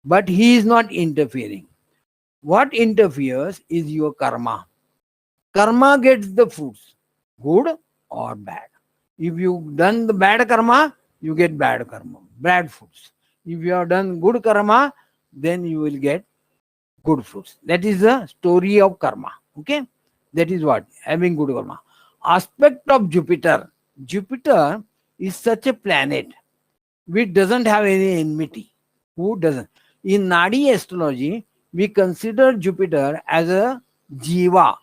But He is not interfering. What interferes is your karma. Karma gets the fruits, good or bad. If you done the bad karma, you get bad karma, bad fruits. If you have done good karma, then you will get good fruits. That is the story of karma. Okay, that is what having good karma. Aspect of Jupiter. Jupiter is such a planet which doesn't have any enmity. Who doesn't? In Nadi astrology, we consider Jupiter as a jiva,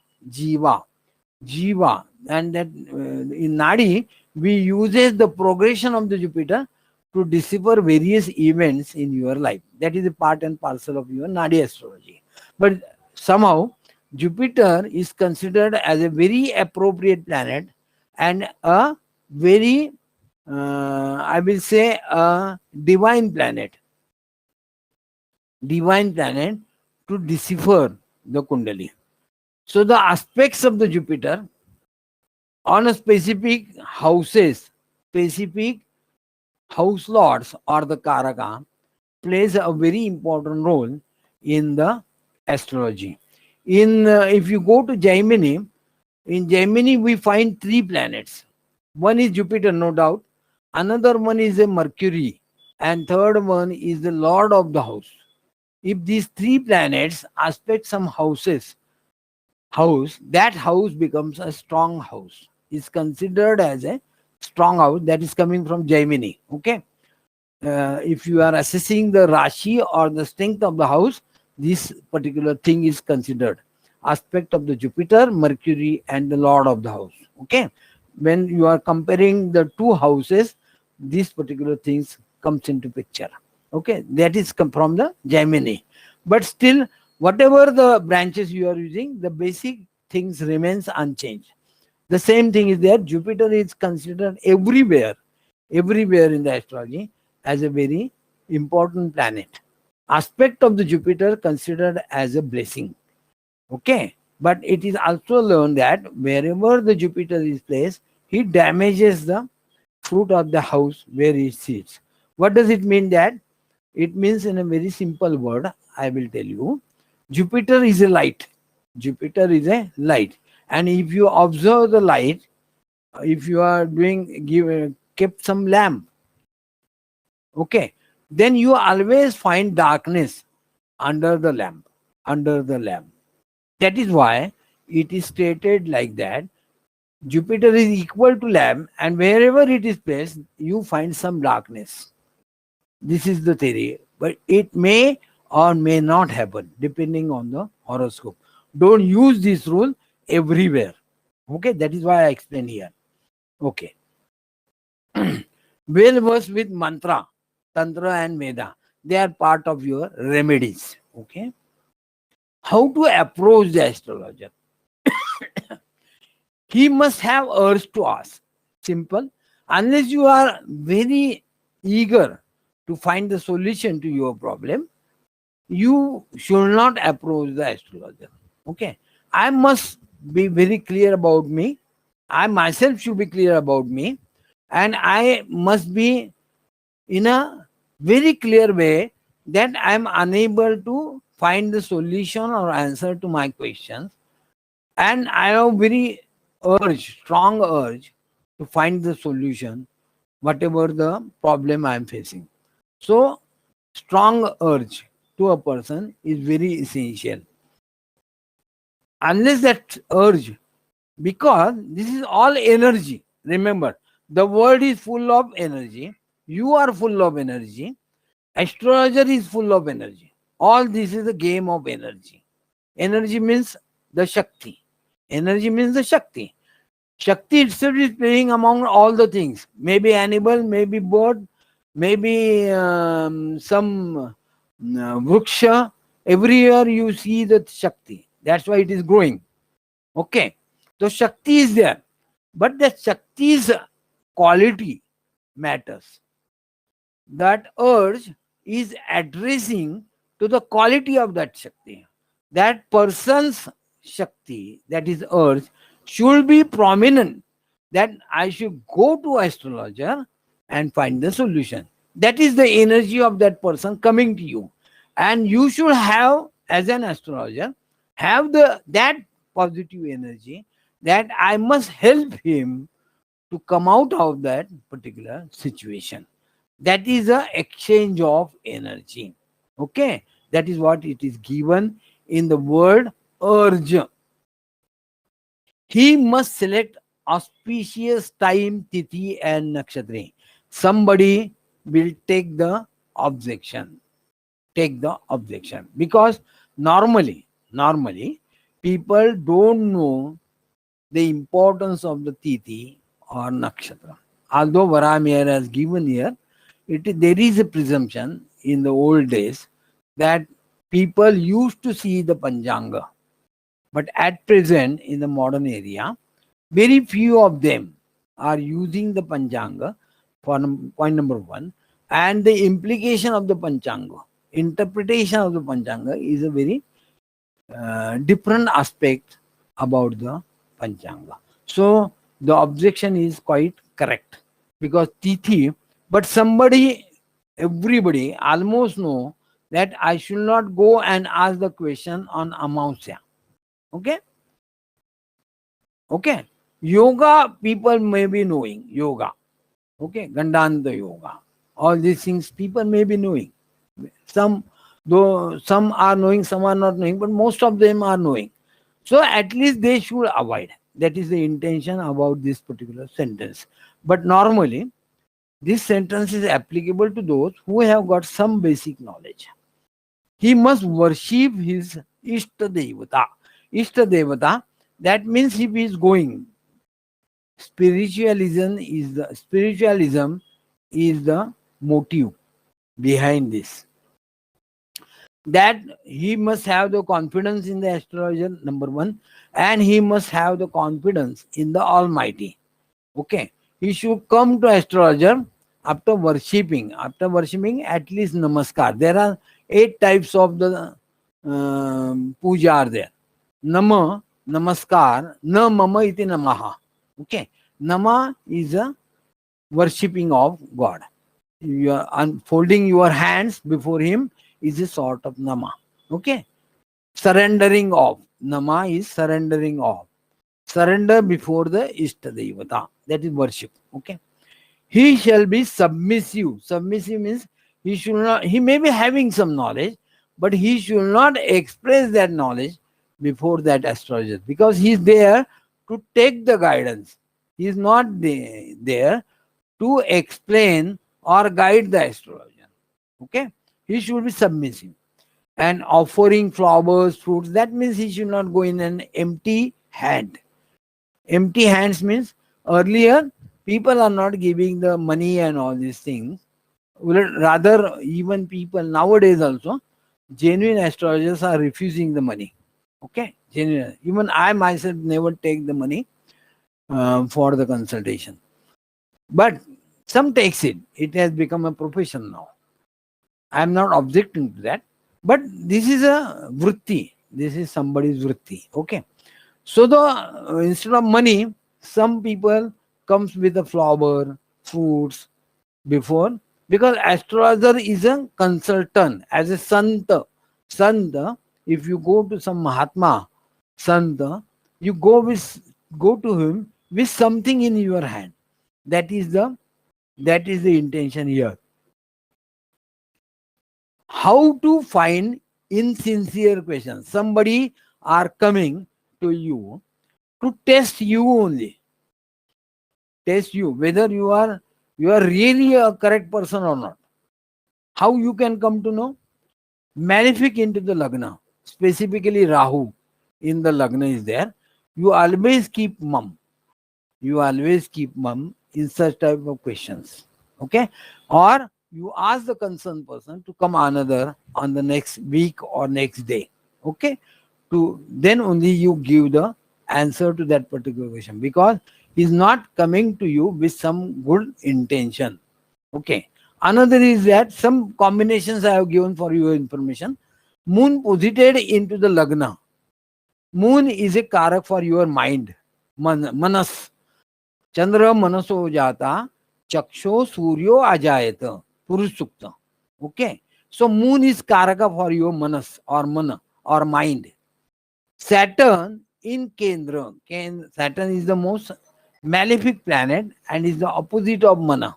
and that in Nadi we uses the progression of the Jupiter to decipher various events in your life. That is a part and parcel of your Nadi astrology. But somehow Jupiter is considered as a very appropriate planet and a very, I will say, a divine planet to decipher the Kundali. So the aspects of the Jupiter on a specific houses, specific house lords or the Karaka plays a very important role in the astrology. If you go to Gemini, in Gemini we find 3 planets. One is Jupiter, no doubt. Another one is a Mercury, and third one is the Lord of the house. If these 3 planets aspect some house, that house becomes a strong house. It's considered as a strong house. That is coming from Gemini. Okay. If you are assessing the Rashi or the strength of the house, this particular thing is considered. Aspect of the Jupiter, Mercury, and the Lord of the house. Okay. When you are comparing the 2 houses, these particular things comes into picture. Okay, that is come from the Gemini. But still, whatever the branches you are using, the basic things remains unchanged. The same thing is there. Jupiter is considered everywhere in the astrology as a very important planet. Aspect of the Jupiter considered as a blessing. Okay, but it is also learned that wherever the Jupiter is placed, he damages the fruit of the house where he sits. What does it mean? That it means, in a very simple word, I will tell you, Jupiter is a light. Jupiter is a light. And if you observe the light, if you are kept some lamp, okay, then you always find darkness under the lamp, under the lamp. That is why it is stated like that. Jupiter is equal to lamp, and wherever it is placed, you find some darkness. This is the theory, but it may or may not happen depending on the horoscope. Don't use this rule everywhere. Okay, that is why I explain here. Okay. Well versed with mantra, tantra, and Veda. They are part of your remedies. Okay. How to approach the astrologer? He must have urge to ask. Simple. Unless you are very eager to find the solution to your problem, you should not approach the astrologer. Okay. I must be very clear about me. I myself should be clear about me. And I must be in a very clear way that I am unable to find the solution or answer to my questions. And I have very strong urge to find the solution, whatever the problem I am facing. So, strong urge to a person is very essential. Unless that urge, because this is all energy. Remember, the world is full of energy. You are full of energy. Astrologer is full of energy. All this is a game of energy. Energy means the Shakti. Energy means the Shakti. Shakti itself is playing among all the things. Maybe animal, maybe bird, maybe some vriksha. Everywhere you see the Shakti. That's why it is growing. Okay. So Shakti is there. But the Shakti's quality matters. That urge is addressing to the quality of that Shakti. That person's Shakti, that is urge, should be prominent. That I should go to astrologer and find the solution. That is the energy of that person coming to you. And you should have, as an astrologer, have that positive energy that I must help him to come out of that particular situation. That is a exchange of energy. Okay, that is what it is given in the word urge. He must select auspicious time, tithi, and nakshatra. Somebody will take the objection. Take the objection, because normally people don't know the importance of the tithi or nakshatra. Although Varamir has given here, there is a presumption in the old days that people used to see the Panchanga. But at present, in the modern area, very few of them are using the Panchanga for point number one. And the implication of the Panchanga, interpretation of the Panchanga is a very different aspect about the Panchanga. So the objection is quite correct, because Tithi, but everybody almost know that I should not go and ask the question on Amausya. Okay? Okay. Yoga, people may be knowing yoga. Okay? Gandanta yoga. All these things people may be knowing. Some are knowing, some are not knowing, but most of them are knowing. So at least they should avoid. That is the intention about this particular sentence. But normally, this sentence is applicable to those who have got some basic knowledge. He must worship his Ishta Devata. Ishta Devata, that means if he is going, spiritualism is the motive behind this. That he must have the confidence in the astrologer, number one, and he must have the confidence in the Almighty. Okay. He should come to astrologer after worshipping at least namaskar. There are 8 types of the puja are there. Nama, namaskar, na mama iti namaha. Okay. Nama is a worshipping of God. You are unfolding your hands before him is a sort of nama. Okay. Surrendering off. Nama is surrendering off. Surrender before the Ishta Devata. That is worship. Okay. He shall be submissive. Submissive means he should not, he may be having some knowledge, but he should not express that knowledge before that astrologer, because he is there to take the guidance. He is not there to explain or guide the astrologer. Okay? He should be submissive. And offering flowers, fruits, that means he should not go in an empty hand. Empty hands means earlier people are not giving the money and all these things. Rather, even people nowadays also, genuine astrologers are refusing the money. Okay, genuine. Even I myself never take the money for the consultation. But some takes it. It has become a profession now. I am not objecting to that. But this is a vritti. This is somebody's vritti. Okay. So the instead of money, some people comes with a flower, fruits before, because astrologer is a consultant as a santa. Santa, if you go to some Mahatma, Santa, you go to him with something in your hand. That is the intention here. How to find insincere questions? Somebody are coming to you to test you only. Test you whether you are really a correct person or not. How you can come to know? Malefic into the lagna, specifically Rahu in the lagna is there. You always keep mum. You always keep mum in such type of questions. Okay? Or you ask the concerned person to come another on the next week or next day. Okay? Then only you give the answer to that particular question, because he is not coming to you with some good intention. Okay. Another is that some combinations I have given for your information. Moon posited into the lagna. Moon is a karak for your mind. Manas. Chandra manaso jata. Chaksho suryo ajayata. Purush sukta. Okay. So moon is karaka for your manas or mana or mind. Saturn in Kendra. Saturn is the most malefic planet and is the opposite of mana.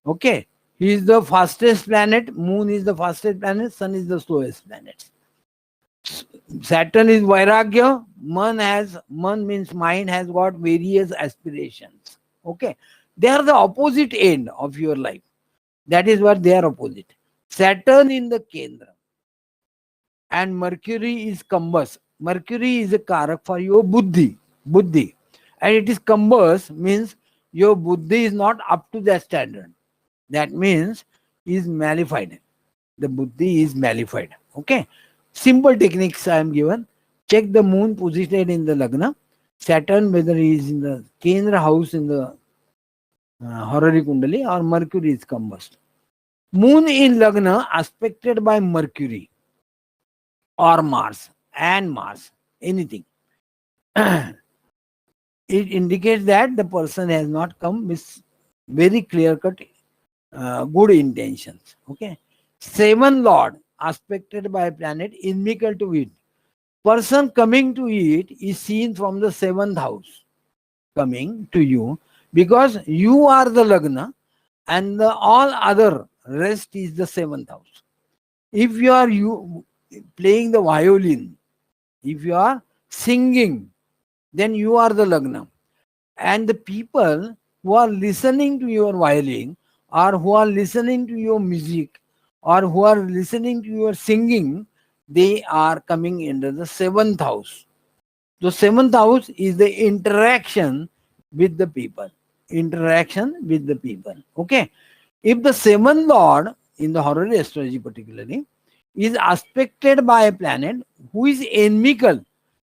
Okay. He is the fastest planet. Moon is the fastest planet. Sun is the slowest planet. Saturn is Vairagya. Man means mind has got various aspirations. Okay. They are the opposite end of your life. That is what they are opposite. Saturn in the Kendra. And Mercury is Kambas. Mercury is a karak for your buddhi. Buddhi. And it is Kambas means your buddhi is not up to that standard. That means is malified. The buddhi is malified. Okay. Simple techniques I am given. Check the moon positioned in the lagna. Saturn, whether he is in the Kendra house in the Horary Kundali, or Mercury is combust. Moon in lagna aspected by Mercury or Mars, anything. It indicates that the person has not come with very clear-cut good intentions. Okay. 7 Lord aspected by a planet inimical to it. Person coming to it is seen from the 7th house coming to you, because you are the lagna and all other rest is the 7th house. If you are playing the violin, if you are singing, then you are the lagna. And the people who are listening to your violin, or who are listening to your music, or who are listening to your singing, they are coming into the 7th house. The 7th house is the interaction with the people. Interaction with the people. Okay. If the 7th Lord, in the horary astrology particularly, is aspected by a planet who is inimical.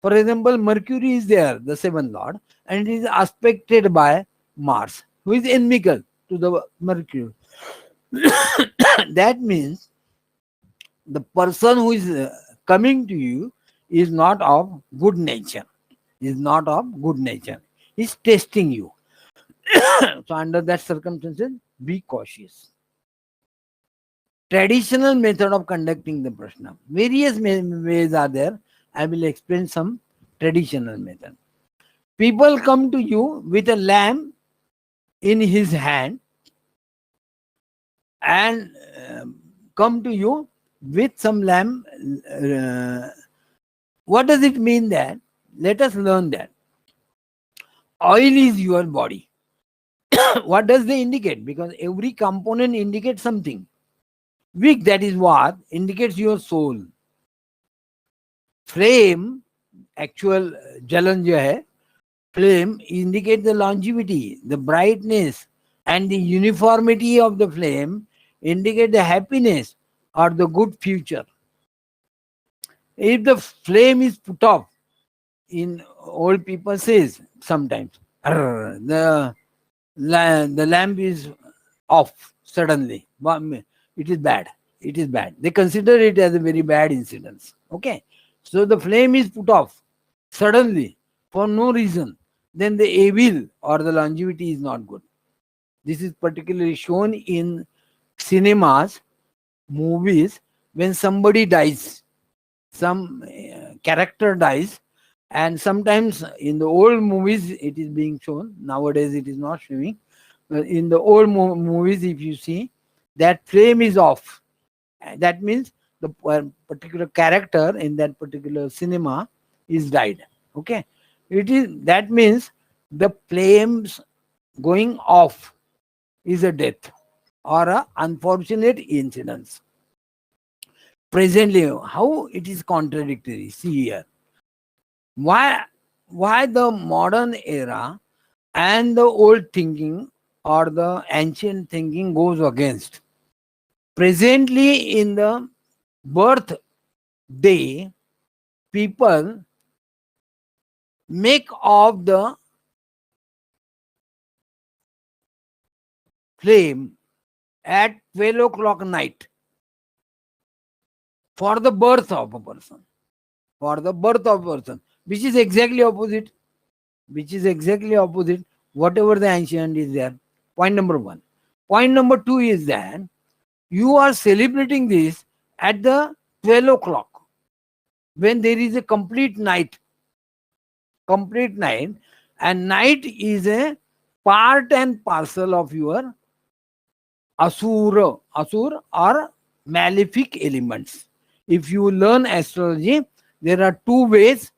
For example, Mercury is there, the 7th Lord, and it is aspected by Mars, who is inimical to the Mercury. That means the person who is coming to you is not of good nature. Is not of good nature. Is testing you. So under that circumstances, be cautious. traditional method of conducting the Prashna. Various ways are there. I will explain some traditional method. People come to you with a lamp in his hand and come to you with some lamp. What does it mean that? Let us learn that. Oil is your body. What does they indicate? Because every component indicates something. Wick, that is what indicates your soul. Flame, actual jalan jo hai, flame indicates the longevity, the brightness, and the uniformity of the flame indicate the happiness or the good future. If the flame is put off, in old people says sometimes, the lamp is off suddenly. It is bad. It is bad. They consider it as a very bad incident. Okay. So the flame is put off suddenly for no reason. Then the evil or the longevity is not good. This is particularly shown in cinemas, movies, when somebody dies, some character dies, and sometimes in the old movies it is being shown. Nowadays it is not showing. In the old movies, if you see, that flame is off. That means the particular character in that particular cinema is died. Okay, that means the flames going off is a death or a unfortunate incident. Presently, how it is contradictory. See here, why the modern era and the old thinking or the ancient thinking goes against. Presently, in the birth day, people make of the flame at 12 o'clock night for the birth of a person. For the birth of a person, which is exactly opposite. Which is exactly opposite whatever the ancient is there. Point number one. Point number two is that you are celebrating this at the 12 o'clock when there is a complete night. Complete night. And night is a part and parcel of your asur or malefic elements. If you learn astrology, there are two ways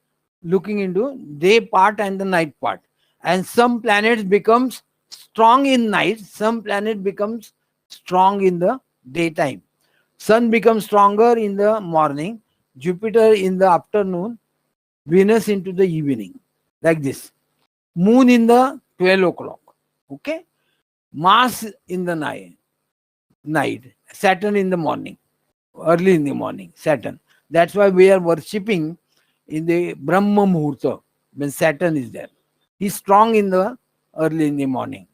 looking into day part and the night part. And some planets becomes strong in night, some planet becomes strong in the daytime. Sun becomes stronger in the morning, Jupiter in the afternoon, Venus into the evening. Like this. Moon in the 12 o'clock. Okay? Mars in the night. Saturn in the morning. Early in the morning. Saturn. That's why we are worshipping in the Brahma Muhurta when Saturn is there. He's strong in the early in the morning.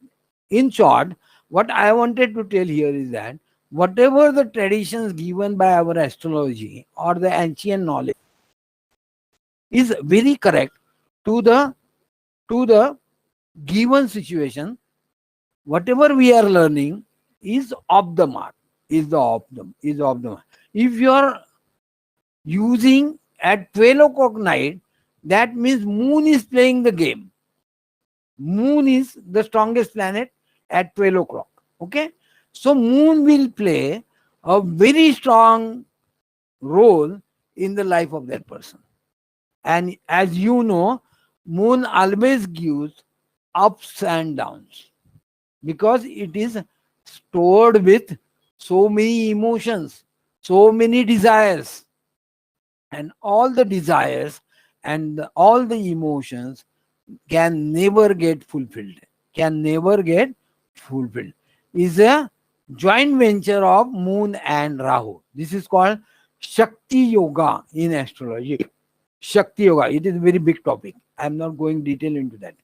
In short, what I wanted to tell here is that whatever the traditions given by our astrology or the ancient knowledge is very correct to the given situation. Whatever we are learning is off the mark. Is off the mark. If you are using at 12 o'clock night, that means moon is playing the game. Moon is the strongest planet at 12 o'clock. Okay. So moon will play a very strong role in the life of that person. And as you know, moon always gives ups and downs because it is stored with so many emotions, so many desires. And all the desires and all the emotions can never get fulfilled. Is a joint venture of moon and Rahu. This is called Shakti Yoga in astrology. Shakti Yoga. It is a very big topic. I am not going detail into that.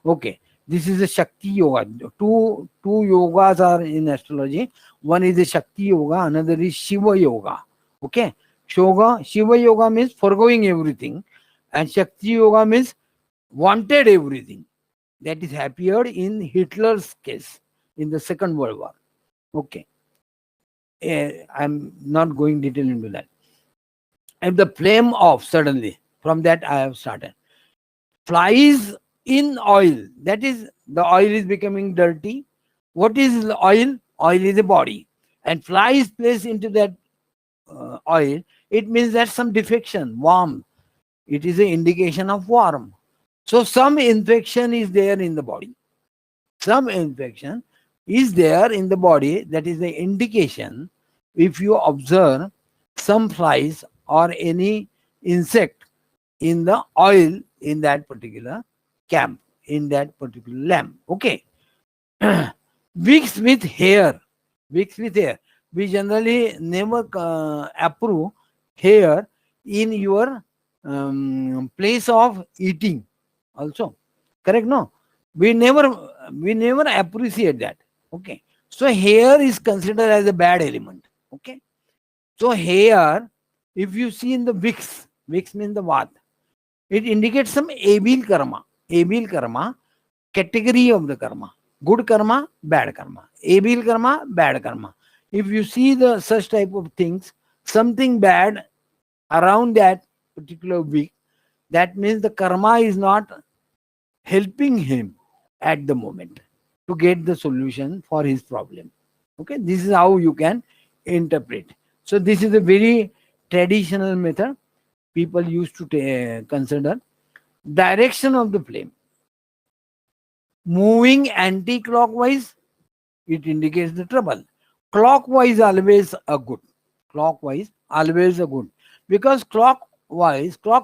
Okay. This is a Shakti Yoga. Two yogas are in astrology. One is a Shakti Yoga, another is Shiva Yoga. Okay. Shiva Yoga means foregoing everything, and Shakti Yoga means wanted everything. That is appeared in Hitler's case in the Second World War. Okay. I'm not going detail into that. If the flame off suddenly, from that I have started. Flies in oil, that is, the oil is becoming dirty. What is the oil? Oil is the body. And fly is placed into that oil. It means that some defection, warm. It is an indication of warm. So some infection is there in the body. Some infection is there in the body. That is the indication. If you observe some flies or any insect in the oil in that particular camp, in that particular lamp. Okay. Wigs with hair. Wigs with hair. We generally never approve hair in your place of eating also. Correct? No? We never appreciate that. Okay. So hair is considered as a bad element. Okay. So hair, if you see in the wigs means the what? It indicates some abil karma. Abil karma, category of the karma. Good karma, bad karma. Abil karma, bad karma. If you see the such type of things, something bad around that particular week, that means the karma is not helping him at the moment to get the solution for his problem. Okay, this is how you can interpret. So this is a very traditional method people used to consider. Direction of the flame. Moving anti-clockwise, it indicates the trouble. Clockwise always a good. Clockwise always a good. Because clock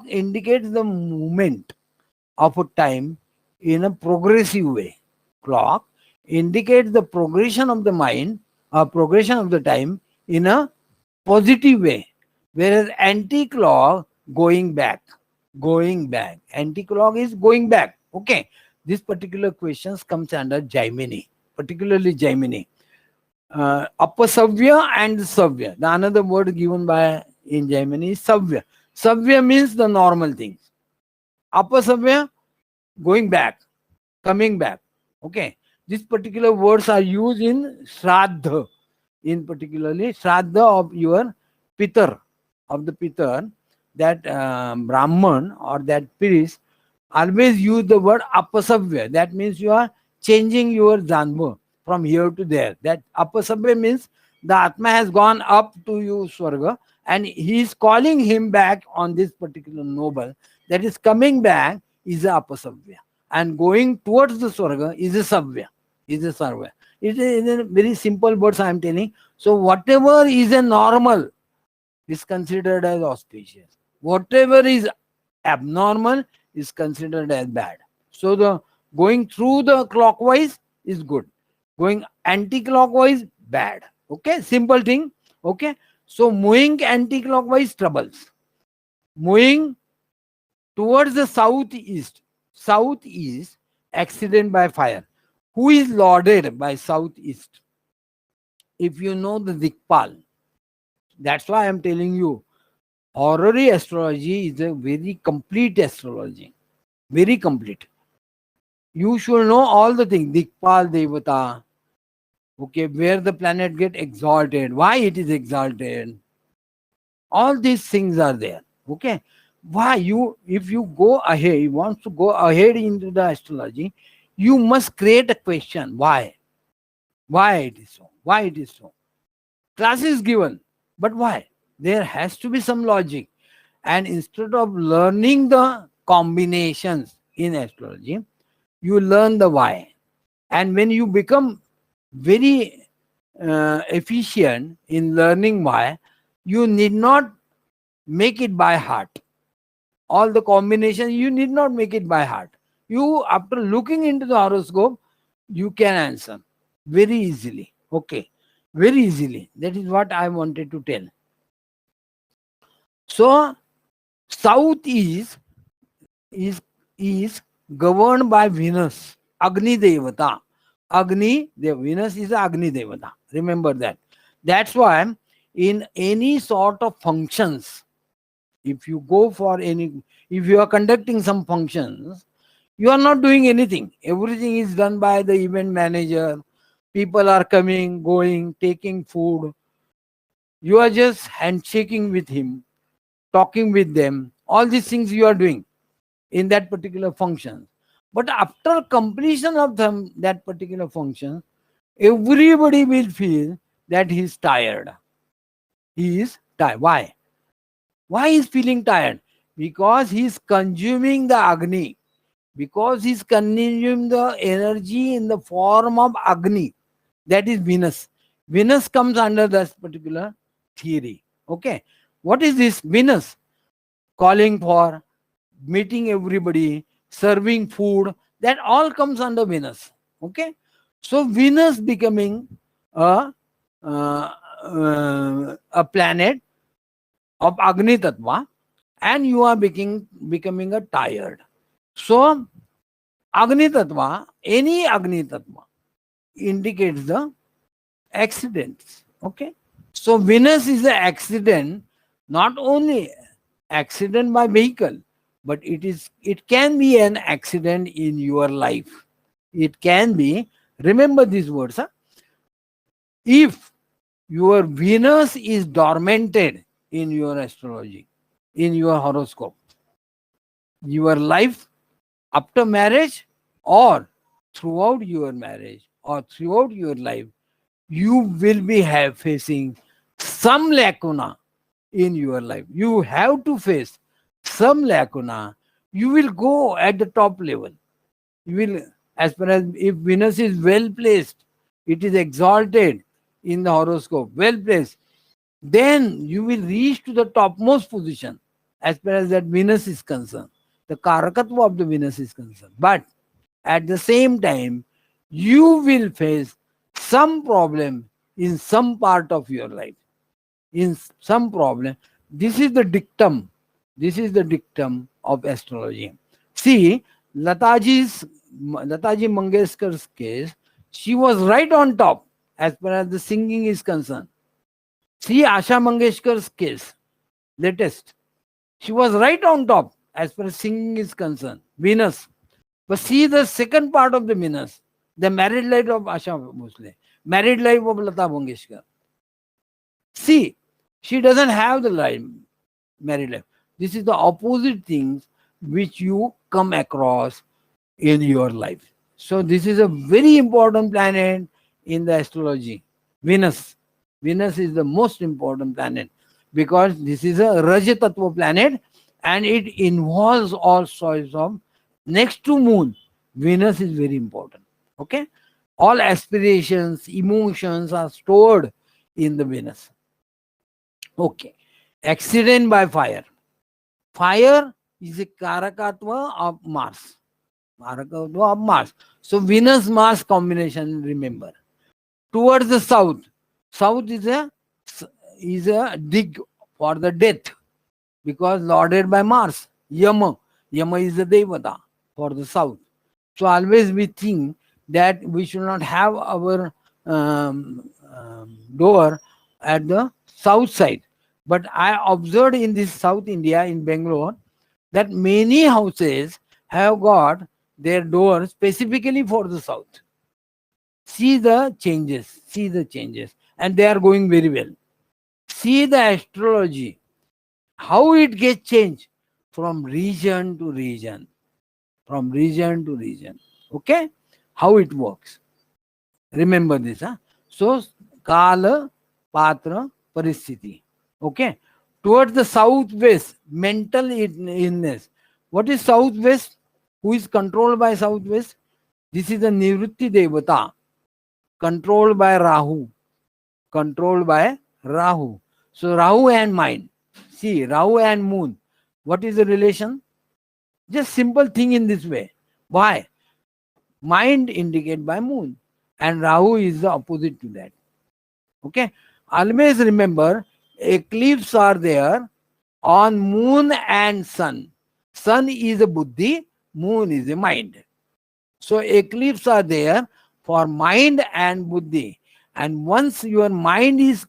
indicates the movement of a time in a progressive way. Clock indicates the progression of the mind or progression of the time in a positive way. Whereas anti-clock going back. Going back. Anti-clock is going back. Okay. This particular questions comes under Jaimini, particularly Jaimini. Apasavya and Savya. The another word given by in Jaimini is Savya. Savya means the normal things. Apasavya, going back, coming back. Okay. These particular words are used in Shraddha, in particularly Shraddha of your Pitar, of the Pitar, that Brahman or that priest always use the word apasavya. That means you are changing your janma from here to there. That apasavya means the Atma has gone up to you Swarga and he is calling him back on this particular noble. That is coming back is a apasavya. And going towards the Swarga is a savya. Is a sarva. It is in a very simple words I am telling. So whatever is a normal is considered as auspicious. Whatever is abnormal is considered as bad. So the going through the clockwise is good. Going anti-clockwise, bad. Okay, simple thing. Okay. So moving anti-clockwise, troubles. Moving towards the southeast. Southeast, accident by fire. Who is lauded by southeast? If you know the Dikpal, that's why I am telling you, horary astrology is a very complete astrology. Very complete. You should know all the things. Dikpal Devata. Okay, where the planet get exalted, why it is exalted. All these things are there. Okay. Why if you go ahead, you want to go ahead into the astrology, you must create a question. Why? Why it is so? Why it is so? Class is given, but why? There has to be some logic. And instead of learning the combinations in astrology, you learn the why. And when you become very efficient in learning why, you need not make it by heart. All the combinations, you need not make it by heart. You, after looking into the horoscope, you can answer very easily. Okay, very easily. That is what I wanted to tell. So, South is governed by Venus, Agni Devata. Venus is Agni Devata. Remember that. That's why in any sort of functions, if you go for if you are conducting some functions, you are not doing anything. Everything is done by the event manager. People are coming, going, taking food. You are just handshaking with him, talking with them, all these things you are doing in that particular function. But after completion of that particular function, everybody will feel that he is tired. He is tired. Why? Why is feeling tired? Because he is consuming the Agni. Because he is consuming the energy in the form of Agni. That is Venus. Venus comes under this particular theory. Okay. What is this? Venus calling for, meeting everybody, serving food, that all comes under Venus. Okay. So Venus becoming a planet of Agni Tattva, and you are becoming a tired. So Agni Tattva, any Agni Tattva indicates the accidents. Okay. So Venus is an accident, not only accident by vehicle, but it can be an accident in your life. It can be, remember these words, huh? If your Venus is dormanted in your astrology, in your horoscope, your life after marriage or throughout your marriage or throughout your life, you will be facing some lacuna in your life. You have to face some lacuna. You will go at the top level. You will, as far as if Venus is well placed, it is exalted in the horoscope, well placed, then you will reach to the topmost position as far as that Venus is concerned. The Karakatva of the Venus is concerned. But at the same time, you will face some problem in some part of your life. In some problem. This is the dictum. This is the dictum of astrology. See, Lataji Mangeshkar's case, she was right on top as far as the singing is concerned. See Asha Mangeshkar's case, latest. She was right on top as far as singing is concerned. Venus. But see the second part of the Venus, the married life of Asha Bhosle, married life of Lata Mangeshkar. See, she doesn't have the married life. This is the opposite things which you come across in your life. So this is a very important planet in the astrology. Venus. Venus is the most important planet because this is a Raja Tattva planet and it involves all sorts of, next to moon, Venus is very important. Okay. All aspirations, emotions are stored in the Venus. Okay. Accident by fire. Fire is a Karakatva of Mars. Karakatva of Mars. So Venus-Mars combination, remember. Towards the south. South is a dig for the death because lorded by Mars. Yama. Yama is the Devata for the south. So always we think that we should not have our door at the south side. But I observed in this South India, in Bangalore, that many houses have got their doors specifically for the south. See the changes. And they are going very well. See the astrology, how it gets changed from region to region. From region to region. Okay? How it works. Remember this. Huh? So, Kala, Patra, Paristhiti. Okay? Towards the southwest, mental illness. What is southwest? Who is controlled by southwest? This is the Nivritti Devata. Controlled by Rahu. Controlled by Rahu. So Rahu and mind. See, Rahu and moon. What is the relation? Just simple thing in this way. Why? Mind indicated by moon. And Rahu is the opposite to that. Okay? Always remember, eclipses are there on moon and sun. Sun is a buddhi, moon is a mind. So eclipses are there for mind and buddhi. And once your mind is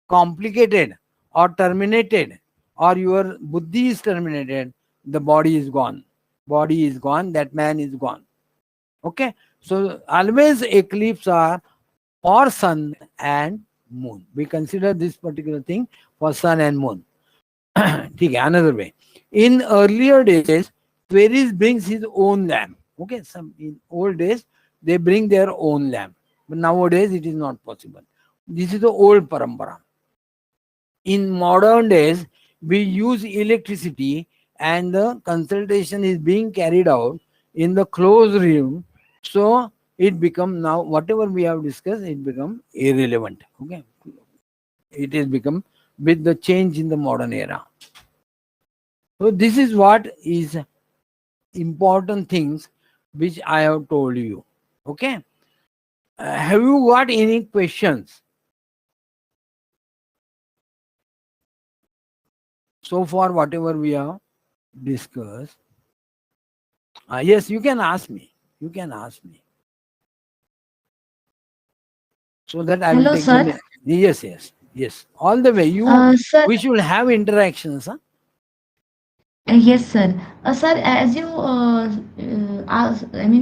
complicated or terminated, or your buddhi is terminated, the body is gone. Body is gone, that man is gone. Okay? So always eclipses are for sun and moon. We consider this particular thing for sun and moon. Okay, another way. In earlier days, Queries brings his own lamp. Okay, some in old days they bring their own lamp, but nowadays it is not possible. This is the old parampara. In modern days, we use electricity, and the consultation is being carried out in the closed room. So it become now whatever we have discussed, it become irrelevant. Okay, it is become with the change in the modern era. So this is what is important things which I have told you. Okay. Have you got any questions so far? Whatever we have discussed. Yes, you can ask me. You can ask me. So that I will Hello, take the. sir. Yes, yes, yes. All the way. Sir, We should have interactions. Huh? yes, sir. Sir, as you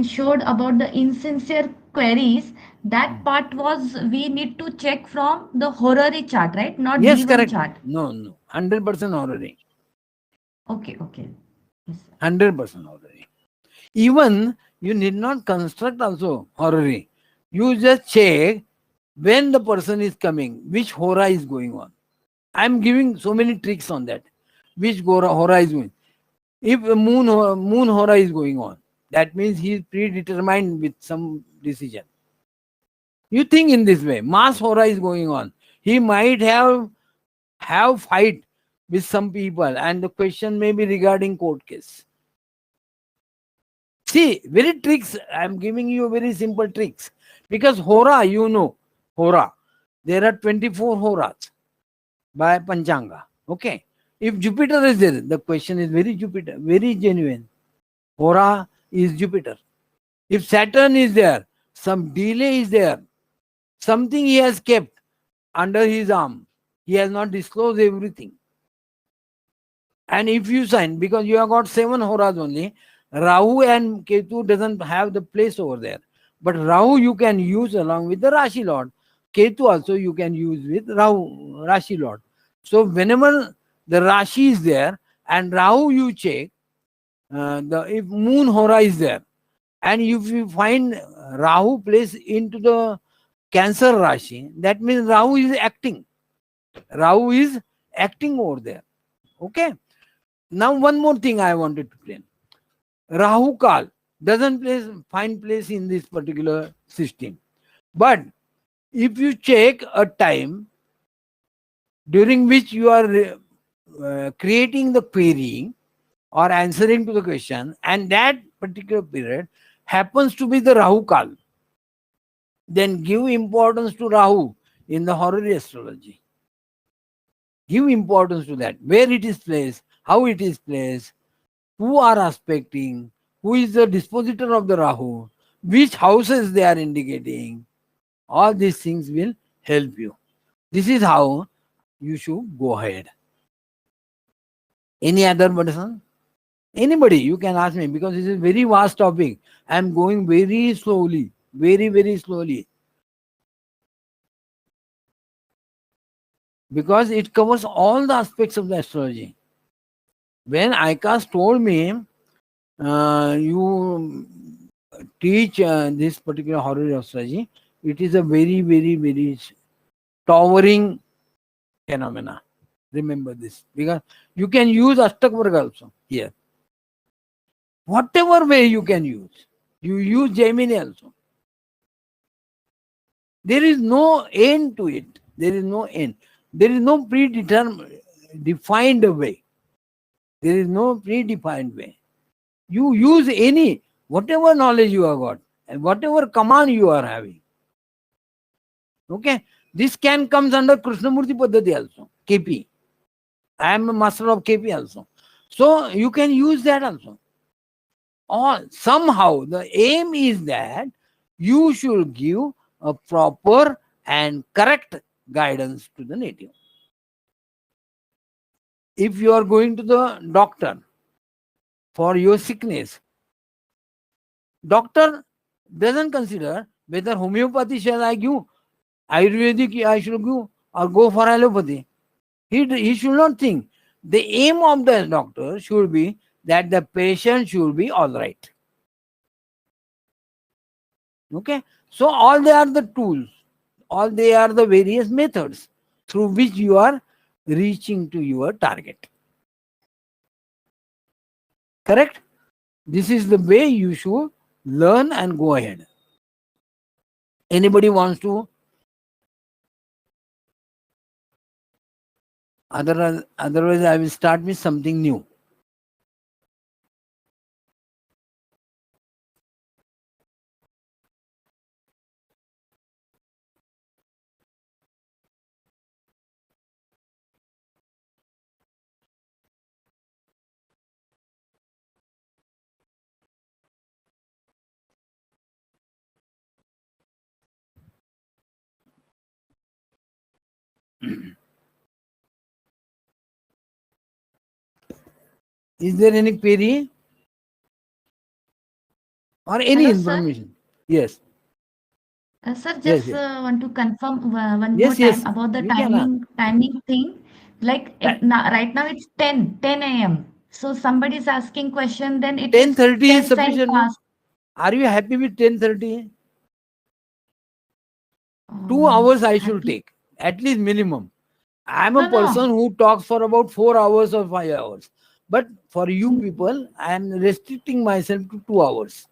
showed about the insincere queries, that part was we need to check from the horary chart, right? Not Yes, D1 correct. chart. No, no. 100% already. Okay, okay. Yes, sir. 100% already. Even you need not construct also horary. You just check when the person is coming, which hora is going on. I'm giving so many tricks on that. Which hora is going. If a moon hora is going on, that means he is predetermined with some decision. You think in this way. Mass hora is going on. He might have fight with some people, and the question may be regarding court case. See, very tricks. I'm giving you very simple tricks. Because hora, hora. There are 24 horas by Panchanga. Okay. If Jupiter is there, the question is very genuine. Hora is Jupiter. If Saturn is there, some delay is there. Something he has kept under his arm. He has not disclosed everything. And if you sign, because you have got 7 horas only, Rahu and Ketu doesn't have the place over there. But Rahu you can use along with the Rashi Lord. Ketu also you can use with Rashi Lord. So whenever the Rashi is there and Rahu you check, if moon hora is there, and if you find Rahu place into the Cancer Rashi, that means Rahu is acting. Rahu is acting over there. Okay. Now one more thing I wanted to explain. Rahu Kal doesn't find place in this particular system. But if you check a time during which you are creating the query or answering to the question, and that particular period happens to be the Rahu Kal, then give importance to Rahu in the horary astrology. Give importance to that, where it is placed, how it is placed, who are aspecting, who is the dispositor of the Rahu, which houses they are indicating. All these things will help you. This is how you should go ahead. Any other person? Anybody, you can ask me, because this is a very vast topic. I am going very slowly, very slowly. Because it covers all the aspects of the astrology. When Icas told me, you teach this particular horary astrology, it is a very towering phenomena. Remember this, because you can use Ashtakvarga also here. Whatever way you can use. You use Gemini also. There is no end to it. There is no end. There is no defined way. There is no predefined way. You use any, whatever knowledge you have got, and whatever command you are having. Okay? This can comes under Krishnamurti Paddhati also, KP. I am a master of KP also. So you can use that also. Or somehow the aim is that you should give a proper and correct guidance to the native. If you are going to the doctor for your sickness, doctor doesn't consider whether homeopathy shall I give Ayurvedic I should go or go for allopathy. He should not think. The aim of the doctor should be that the patient should be all right. Okay. So all they are the tools, all they are the various methods through which you are reaching to your target. Correct? This is the way you should learn and go ahead. Anybody wants to? Otherwise, I will start with something new. Is there any query or any Hello, sir. information? Yes. Sir, Yes. just Yes. want to confirm one more Yes. time Yes. about the You can ask. timing thing. Like Ti- right now it's 10 a.m. So somebody is asking question, then it is 10:30 is 10 sign sufficient, no? past. Are you happy with 10:30? 2 Um, hours I should happy? take, at least minimum. I am a No, person no. who talks for about 4 hours or 5 hours. But for you Mm, people, I am restricting myself to 2 hours.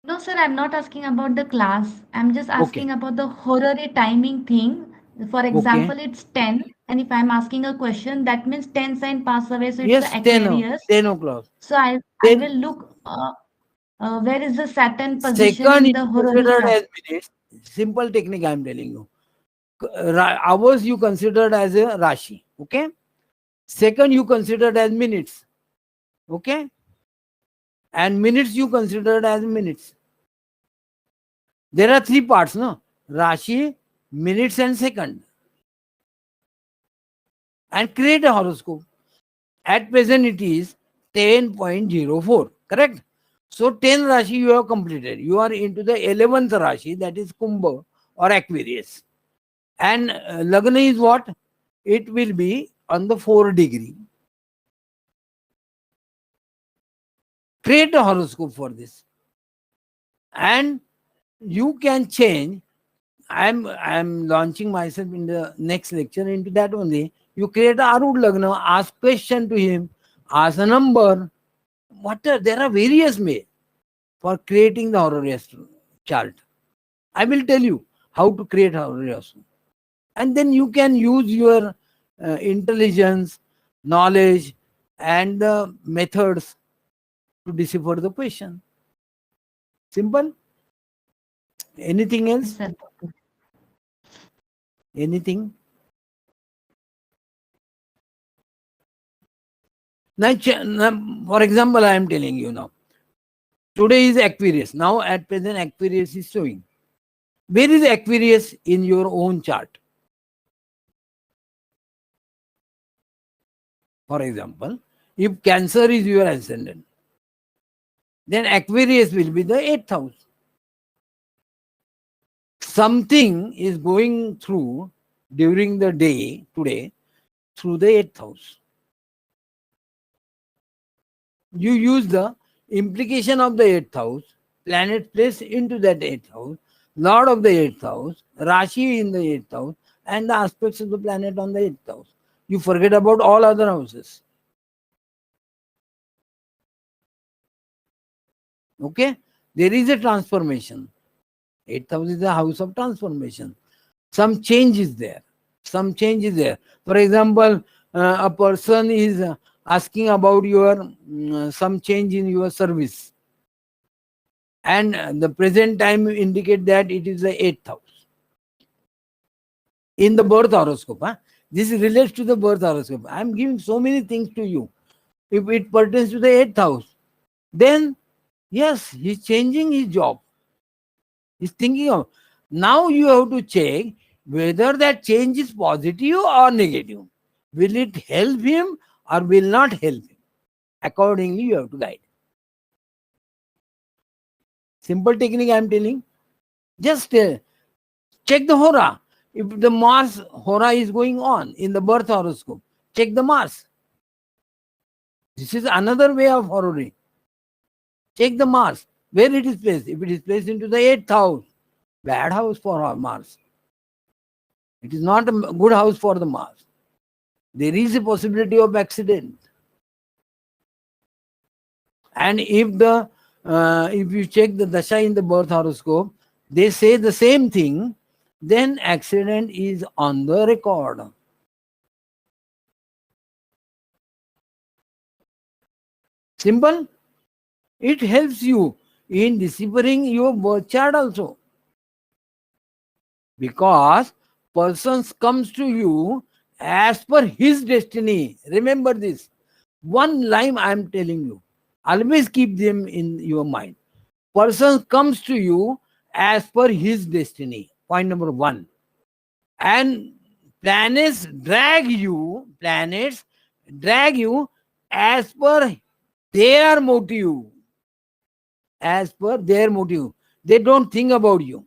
no, sir, I'm not asking about the class. I'm just Okay. asking about the horary timing thing. For Okay. example, it's 10, and if I'm asking a question, that means 10 sign pass away, so it's the Yes, 10, Aquarius. 10 o'clock. So I Then will look where is the Saturn position second in is the horary considered chart. as minutes. Simple technique I am telling you. Hours you considered as a Rashi. Okay. Second you considered as minutes. Okay. And minutes you considered as minutes. There are 3 parts, no? Rashi, minutes, and second. And create a horoscope. At present, it is 10.04. Correct? So 10 Rashi you have completed. You are into the 11th Rashi, that is Kumbha or Aquarius. And Lagna is what? It will be on the 4 degree. Create a horoscope for this. And you can change. I'm launching myself in the next lecture into that only. You create a Arud Lagna, ask question to him, ask a number. There are various ways for creating the horary chart. I will tell you how to create horary astro. And then you can use your intelligence, knowledge, and the methods to decipher the question. Simple. Anything Yes, else? sir. Anything? Now, for example, I am telling you now. Today is Aquarius. Now at present Aquarius is showing. Where is Aquarius in your own chart? For example, if Cancer is your ascendant, then Aquarius will be the 8th house. Something is going through during the day today through the 8th house. You use the implication of the 8th house, planet placed into that 8th house, Lord of the 8th house, Rashi in the 8th house, and the aspects of the planet on the 8th house. You forget about all other houses. Okay? There is a transformation. 8th house is the house of transformation. Some change is there. Some change is there. For example, a person is asking about your some change in your service. And the present time indicate that it is the 8th house. In the birth horoscope. Huh? This relates to the birth horoscope. I am giving so many things to you. If it pertains to the 8th house, then yes, he's changing his job. He's thinking of. Now you have to check whether that change is positive or negative. Will it help him or will not help him? Accordingly, you have to guide. Simple technique I am telling. Just Check the hora. If the Mars hora is going on in the birth horoscope, check the Mars. This is another way of horary. Check the Mars, where it is placed. If it is placed into the 8th house, bad house for Mars. It is not a good house for the Mars. There is a possibility of accident. And if you check the dasha in the birth horoscope, they say the same thing, then accident is on the record. Simple. It helps you in deciphering your birth chart also. Because person comes to you as per his destiny. Remember this. One line I am telling you. Always keep them in your mind. Person comes to you as per his destiny. Point number 1. And planets drag you as per their motive. As per their motive. They don't think about you.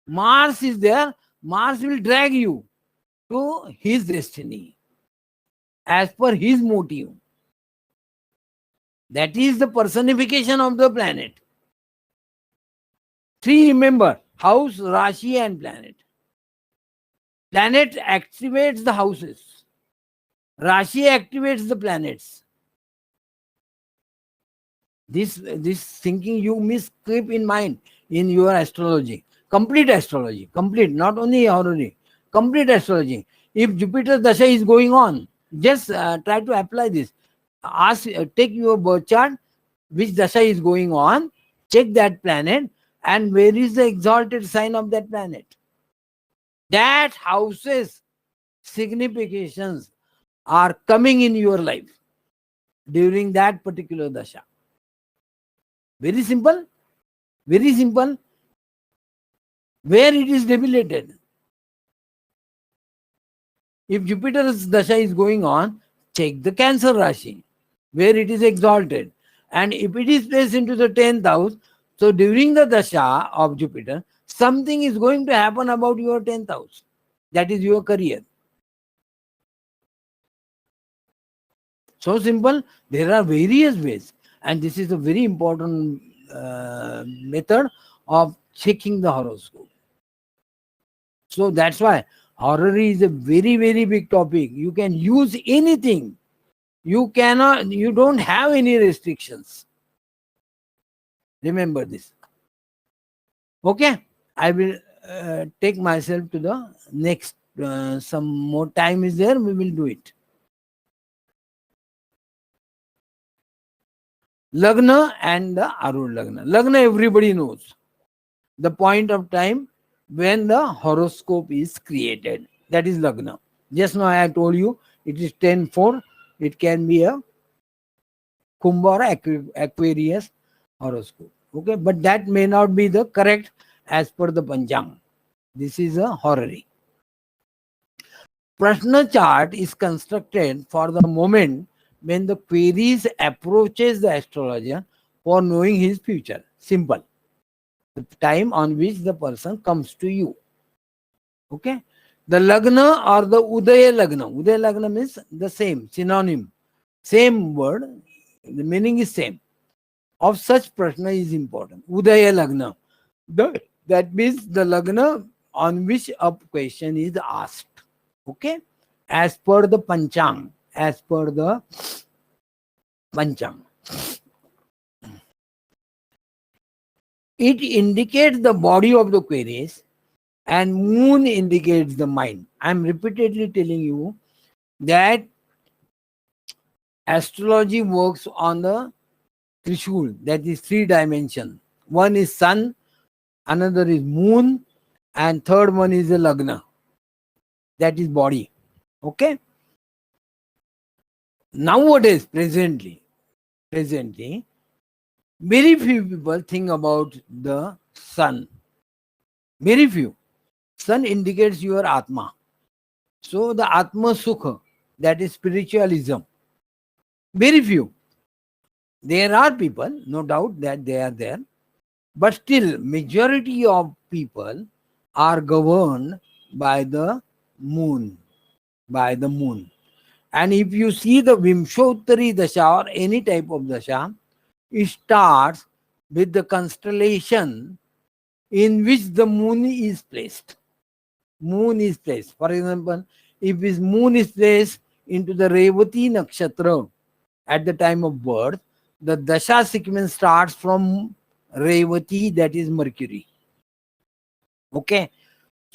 Mars is there. Mars will drag you to his destiny as per his motive. That is the personification of the planet. 3, remember, house, Rashi and planet. Planet activates the houses. Rashi activates the planets. This thinking you must keep in mind in your astrology. Complete astrology. Complete, not only horary. Complete astrology. If Jupiter Dasha is going on, just try to apply this. Take your birth chart, which Dasha is going on, check that planet, and where is the exalted sign of that planet. That house's significations are coming in your life during that particular Dasha. Very simple. Very simple. Where it is debilitated. If Jupiter's Dasha is going on, check the Cancer Rashi, where it is exalted. And if it is placed into the 10th house, so during the Dasha of Jupiter, something is going to happen about your 10th house. That is your career. So simple. There are various ways. And this is a very important method of checking the horoscope. So that's why horary is a very, very big topic. You can use anything. You don't have any restrictions. Remember this. Okay, I will take myself to the next. Some more time is there, we will do it. Lagna and the Arur Lagna. Lagna everybody knows. The point of time when the horoscope is created. That is Lagna. Just now I told you it is 10-4. It can be a Kumbh or Aquarius horoscope. Okay, but that may not be the correct as per the Panchang. This is a horary. Prashna chart is constructed for the moment when the queries approaches the astrologer for knowing his future. Simple. The time on which the person comes to you. Okay. The Lagna or the Udaya Lagna. Udaya Lagna means the same, synonym. Same word. The meaning is same. Of such Prashna is important. Udaya Lagna. That means the Lagna on which a question is asked. Okay. As per the Panchang. As per the Panchang. It indicates the body of the queries and moon indicates the mind. I am repeatedly telling you that astrology works on the Trishul, that is 3 dimensions. One is sun, another is moon, and third one is the Lagna. That is body. Okay? Nowadays, presently, very few people think about the sun. Very few. Sun indicates your Atma. So the Atma Sukha, that is spiritualism. Very few. There are people, no doubt that they are there. But still, majority of people are governed by the moon. By the moon. And if you see the Vimshottari Dasha or any type of Dasha, it starts with the constellation in which the moon is placed. Moon is placed. For example, if his moon is placed into the Revati Nakshatra at the time of birth, the Dasha sequence starts from Revati, that is Mercury. Okay.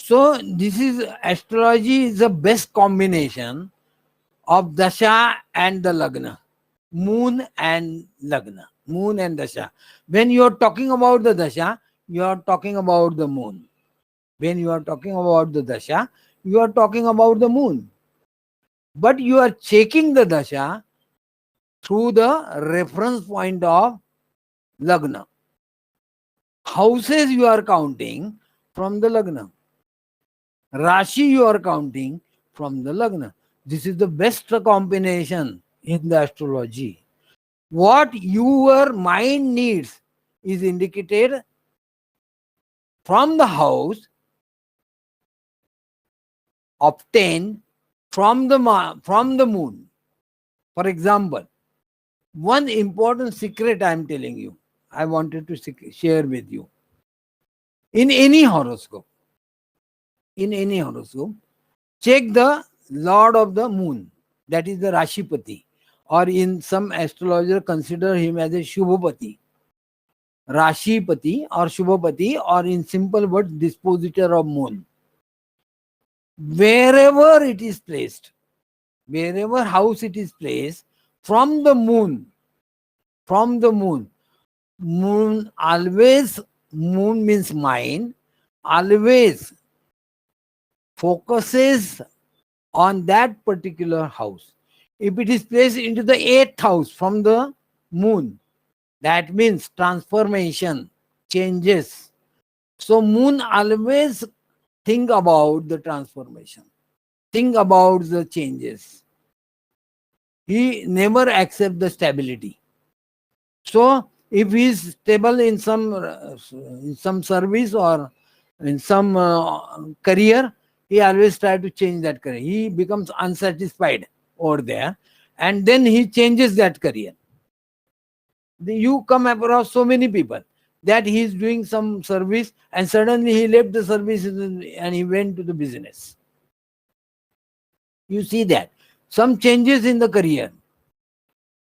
So this is astrology is the best combination of Dasha and the Lagna. Moon and Lagna. Moon and Dasha. When you are talking about the Dasha, you are talking about the moon. When you are talking about the Dasha, you are talking about the moon. But you are checking the Dasha through the reference point of Lagna. Houses you are counting from the Lagna. Rashi you are counting from the Lagna. This is the best combination in the astrology. What your mind needs is indicated from the house obtained from the moon. For example, one important secret I am telling you, I wanted to share with you. In any horoscope, check the Lord of the Moon, that is the Rashipati, or in some astrologer consider him as a Shubhapati. Rashipati or Shubhapati, or in simple words, dispositor of moon. Wherever it is placed, wherever house it is placed, from the moon, moon always, moon means mind, always focuses on that particular house. If it is placed into the 8th house from the moon, that means transformation, changes. So moon always think about the transformation, think about the changes. He never accepts the stability. So if he is stable in some service or in some career, he always tries to change that career. He becomes unsatisfied over there, and then he changes that career. You come across so many people that he is doing some service and suddenly he left the service and he went to the business. You see that. Some changes in the career,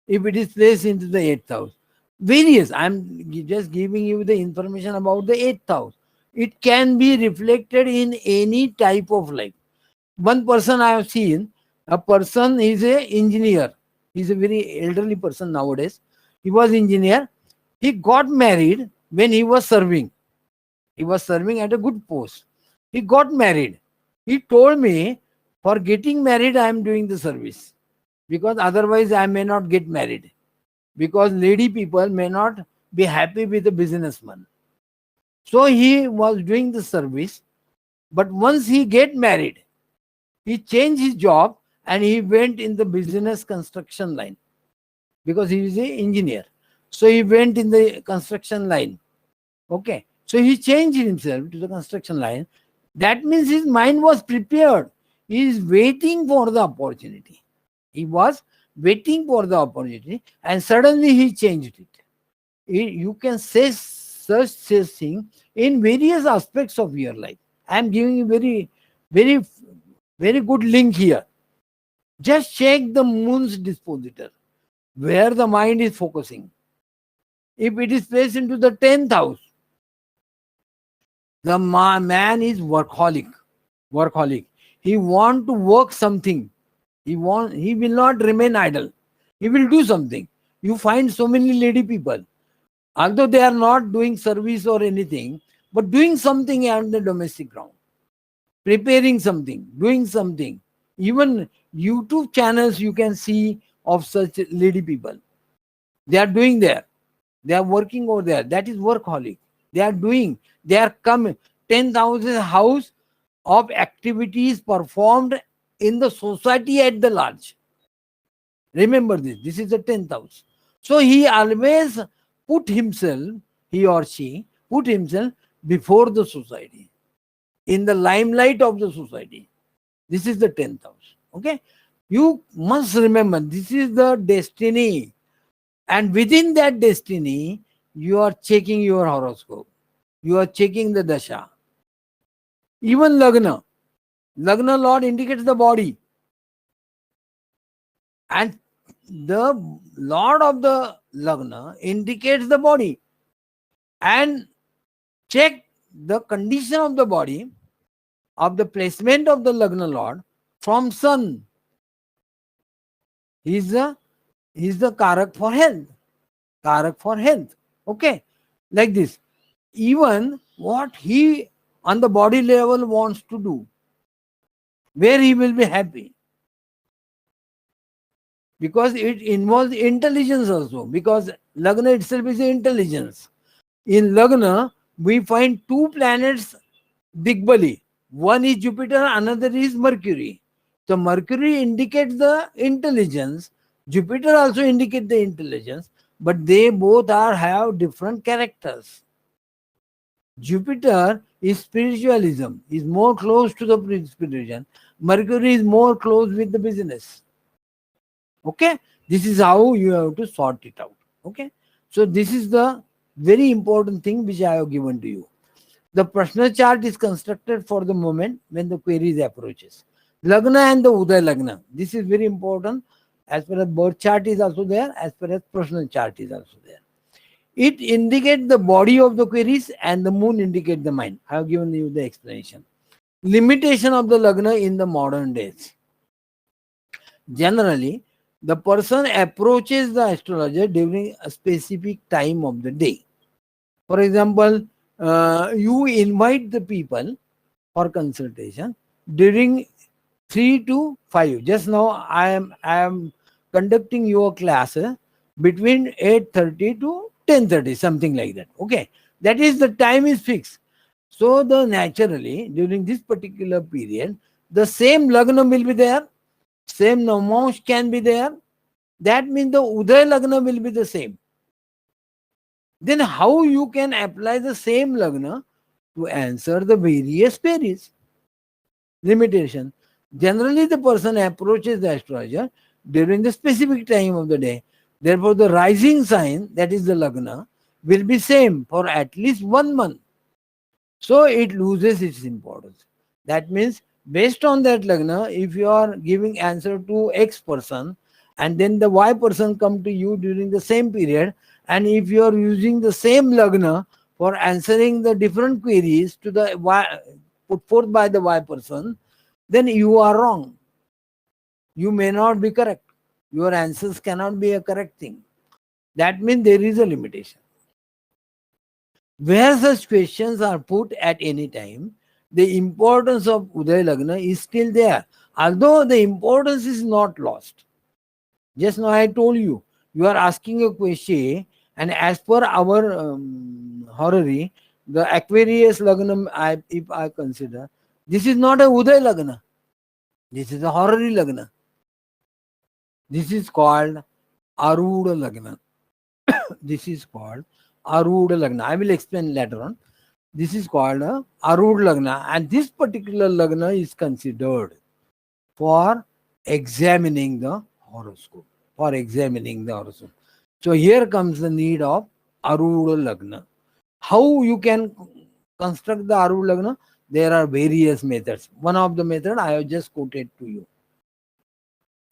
if it is placed into the 8th house. Various, I'm just giving you the information about the 8th house. It can be reflected in any type of life. One person I have seen, a person is an engineer. He's a very elderly person nowadays. He was engineer. He got married when he was serving. He was serving at a good post. He got married. He told me, for getting married, I am doing the service. Because otherwise I may not get married. Because lady people may not be happy with a businessman. So he was doing the service. But once he get married, he changed his job and he went in the business construction line. Because he is an engineer. So he went in the construction line. Okay. So he changed himself to the construction line. That means his mind was prepared. He is waiting for the opportunity. He was waiting for the opportunity and suddenly he changed it. You can say such thing in various aspects of your life. I am giving you very good link here. Just check the moon's dispositor, where the mind is focusing. If it is placed into the 10th house, the man is workaholic. He want to work something. He will not remain idle. He will do something. You find so many lady people, although they are not doing service or anything, but doing something on the domestic ground, preparing something, doing something. Even YouTube channels you can see of such lady people. They are doing there. They are working over there. That is workaholic. They are coming. 10,000 house of activities performed in the society at the large. Remember this. This is the 10th house. So he always put himself, he or she, put himself before the society. in the limelight of the society. This is the 10th house. Okay, you must remember this is the destiny, and within that destiny you are checking your horoscope, you are checking the dasha. Even lagna lord indicates the body, and the lord of the lagna indicates the body. And check the condition of the body, of the placement of the lagna lord from sun. He is the karak for health, karak for health. Okay, like this. Even what he on the body level wants to do, where he will be happy, because it involves intelligence also, because lagna itself is intelligence. In lagna we find two planets digbali. One is Jupiter, another is Mercury. So Mercury indicates the intelligence, Jupiter also indicates the intelligence, but they both have different characters. Jupiter is spiritualism, is more close to the spiritual. Mercury is more close with the business. Okay, this is how you have to sort it out. Okay, so this is the very important thing which I have given to you. The Prashna chart is constructed for the moment when the queries approaches. Lagna and the Uday Lagna. This is very important. As per as birth chart is also there, as per as Prashna chart is also there. It indicates the body of the queries and the moon indicates the mind. I have given you the explanation. Limitation of the Lagna in the modern days. Generally, the person approaches the astrologer during a specific time of the day. For example, you invite the people for consultation during 3 to 5. Just now I am conducting your class between 8:30 to 10:30, something like that. Okay, that is the time is fixed. So the naturally during this particular period, the same lagna will be there, same namash can be there. That means the uday lagna will be the same. Then how you can apply the same lagna to answer the various queries? Limitation. Generally, the person approaches the astrologer during the specific time of the day. Therefore, the rising sign, that is the lagna, will be same for at least 1 month. So it loses its importance. That means based on that lagna, if you are giving answer to X person and then the Y person come to you during the same period, and if you are using the same lagna for answering the different queries to the Y put forth by the Y person, then you are wrong. You may not be correct. Your answers cannot be a correct thing. That means there is a limitation. Where such questions are put at any time, the importance of Uday Lagna is still there. Although the importance is not lost. Just now I told you, you are asking a question, and as per our horary, the Aquarius Lagna, if I consider, this is not a Uday Lagna. This is a horary Lagna. This is called Aruda Lagna. This is called Aruda Lagna. I will explain later on. This is called Aruda Lagna, and this particular Lagna is considered for examining the horoscope. For examining the horoscope. So here comes the need of Aruda Lagna. How you can construct the Aruda Lagna? There are various methods. One of the method I have just quoted to you.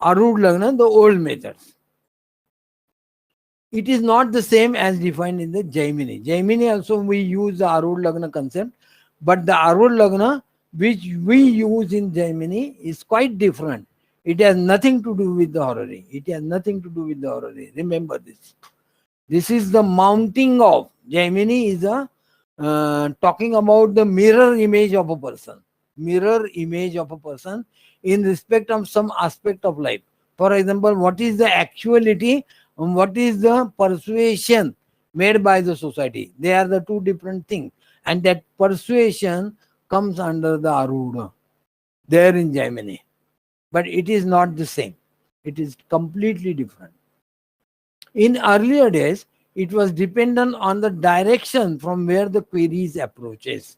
Aruda Lagna, the old methods. It is not the same as defined in the Jaimini. Jaimini also we use the Aruda Lagna concept, but the Aruda Lagna which we use in Jaimini is quite different. It has nothing to do with the horary. It has nothing to do with the horary. Remember this. This is the mounting of. Jaimini is talking about the mirror image of a person. Mirror image of a person in respect of some aspect of life. For example, what is the actuality and what is the persuasion made by the society? They are the two different things. And that persuasion comes under the Aruda, there in Jaimini. But it is not the same. It is completely different. In earlier days, it was dependent on the direction from where the queries approaches.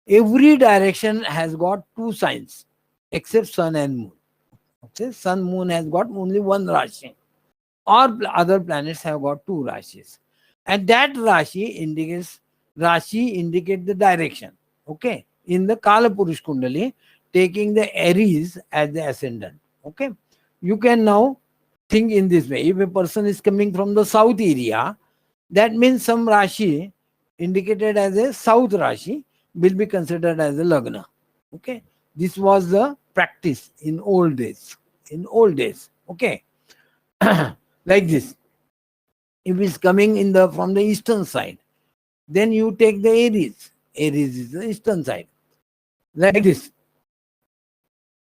Every direction has got two signs except sun and moon. Okay, sun, moon has got only one Rashi. All other planets have got two Rashis. And that Rashi indicate the direction. Okay, in the Kala Purush Kundali, taking the Aries as the ascendant. Okay, you can now think in this way. If a person is coming from the south area, that means some Rashi indicated as a south Rashi will be considered as a Lagna. Okay, this was the practice in old days. In old days, okay, like this. If it's coming in the from the eastern side, then you take the Aries. Aries is the eastern side, like this.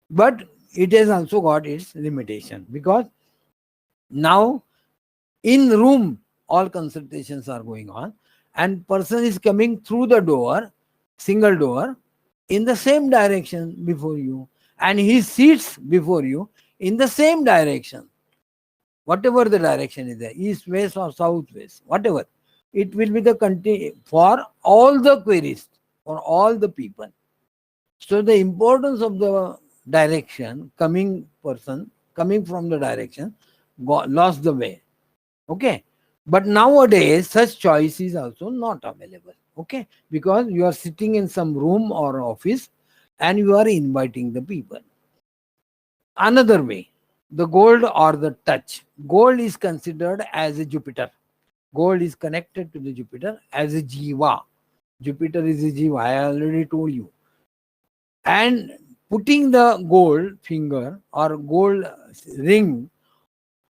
But it has also got its limitation because now in room all consultations are going on and person is coming through the door, single door, in the same direction before you, and he sits before you in the same direction, whatever the direction is there, east, west or south, west, whatever, it will be the for all the queries, for all the people. So the importance of the direction, coming from the direction, lost the way. Okay. But nowadays, such choice is also not available. Okay. Because you are sitting in some room or office and you are inviting the people. Another way, the gold or the touch. Gold is considered as a Jupiter. Gold is connected to the Jupiter as a Jiva. Jupiter is a Jiva. I already told you. And putting the gold finger or gold ring,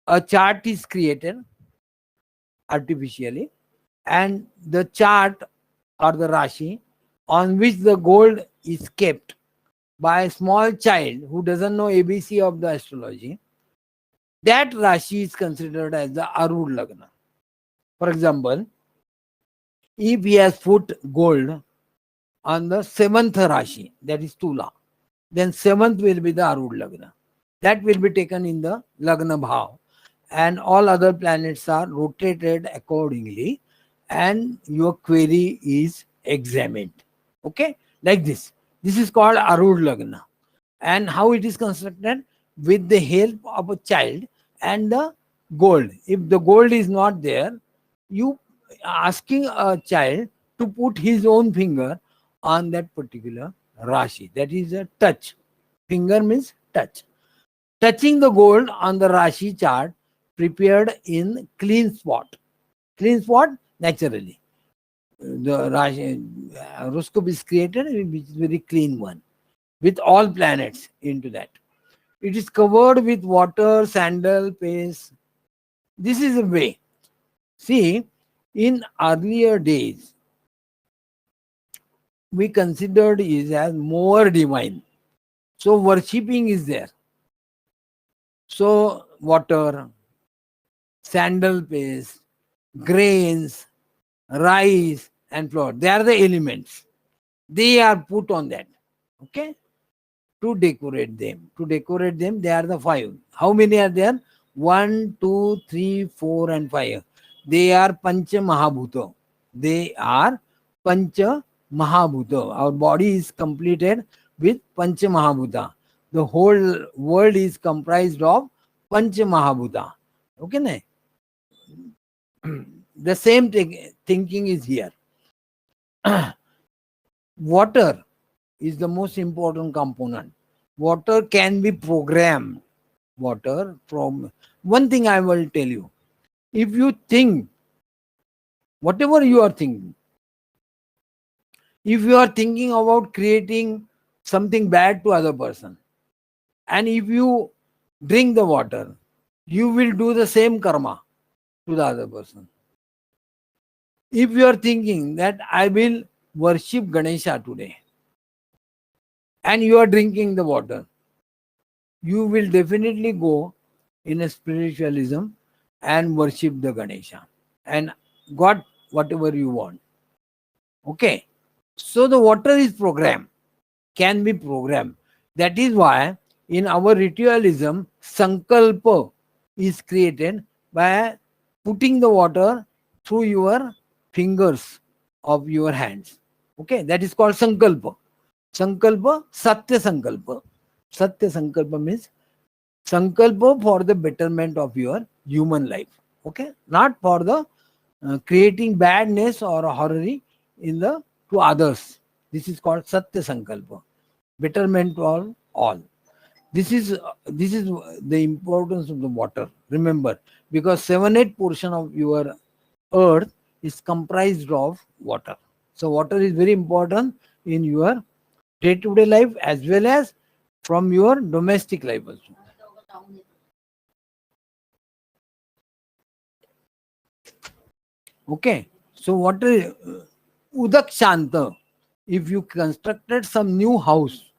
a chart is created artificially, and the chart or the Rashi on which the gold is kept by a small child who doesn't know ABC of the astrology, that Rashi is considered as the Arud Lagna. For example, if he has put gold on the seventh Rashi, that is Tula, then seventh will be the Arud Lagna. That will be taken in the Lagna Bhav, and all other planets are rotated accordingly, and your query is examined. Okay, like this. This is called Arud Lagna. And how it is constructed? With the help of a child and the gold. If the gold is not there, you asking a child to put his own finger on that particular Rashi. That is a touch. Finger means touch. Touching the gold on the Rashi chart prepared in clean spot. Clean spot naturally. The Rashi horoscope is created, which is very clean one, with all planets into that. It is covered with water, sandal, paste. This is a way. See, in earlier days, we considered it as more divine. So worshipping is there. So water, sandal paste, grains, rice, and flour. They are the elements. They are put on that. Okay? To decorate them. To decorate them, they are the five. How many are there? 1, 2, 3, 4, and 5. They are Pancha Mahabhuta. They are Pancha Mahabhuta. Our body is completed with Pancha Mahabhuta. The whole world is comprised of Pancha Mahabhuta. Okay, ne? The same thinking is here. Water is the most important component. Water can be programmed. Water from one thing I will tell you. If you think whatever you are thinking, if you are thinking about creating something bad to other person, and if you drink the water, you will do the same karma to the other person. If you are thinking that I will worship Ganesha today, and you are drinking the water, you will definitely go in a spiritualism and worship the Ganesha and got whatever you want. Okay. So the water is programmed, can be programmed. That is why in our ritualism, Sankalpa is created by putting the water through your fingers of your hands. Okay, that is called Sankalpa. Sankalpa, Satya Sankalpa. Satya Sankalpa means Sankalpa for the betterment of your human life. Okay, not for the creating badness or horror in the to others. This is called Satya Sankalpa, betterment for all. This is the importance of the water. Remember, because 7-8% of your earth is comprised of water. So water is very important in your day-to-day life as well as from your domestic life also. Okay. So water, Udak Shanta. If you constructed some new house,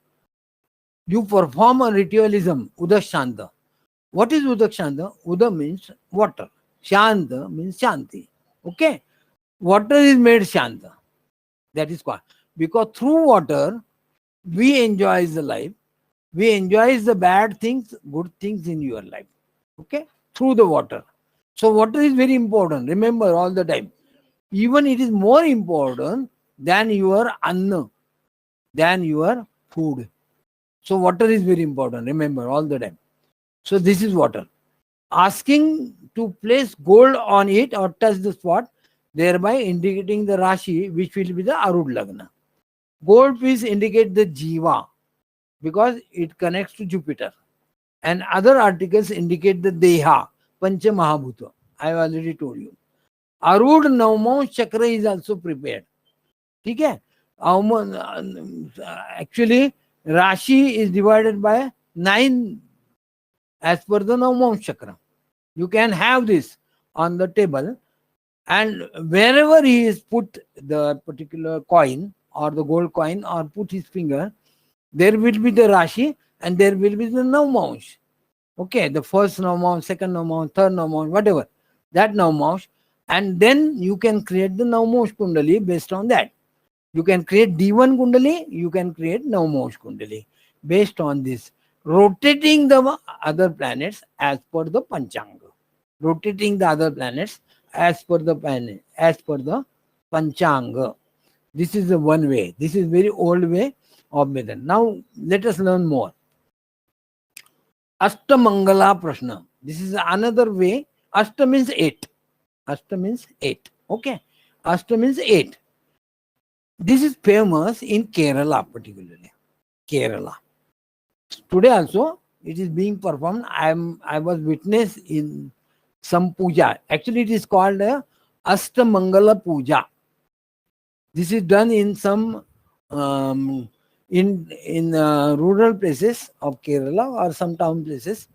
you perform a ritualism, Udak Shanta. What is Udak Shanta? Uda means water. Shanta means Shanti. Okay. Water is made Shanta. That is called. Because through water, we enjoy the life. We enjoy the bad things, good things in your life. Okay. Through the water. So water is very important. Remember all the time. Even it is more important than your anna, than your food. So water is very important. Remember all the time. So this is water. Asking to place gold on it or touch the spot, thereby indicating the Rashi, which will be the Arud Lagna. Gold piece indicate the Jiva because it connects to Jupiter. And other articles indicate the Deha, Pancha Mahabhuta. I have already told you. Arud Navmon Chakra is also prepared. Okay? Actually, Rashi is divided by 9 as per the Navmon Chakra. You can have this on the table, and wherever he is put the particular coin or the gold coin or put his finger, there will be the Rashi and there will be the Navmon. Okay, the first Navmon, second Navmon, third Navmon, whatever, that Navmon, and then you can create the Navmon Kundali based on that. You can create D1 Kundali, you can create Navmon Kundali based on this. Rotating the other planets as per the Panchanga. Rotating the other planets as per the planet, as per the Panchanga. This is the one way. This is very old way of method. Now let us learn more. Ashtamangala Prashna. This is another way. Ashta means 8. Ashta means 8. Okay. Ashta means 8. This is famous in Kerala particularly. Kerala. Today also it is being performed. I was witness in some puja. Actually, it is called Ashtamangala Puja. This is done in some in rural places of Kerala or some town places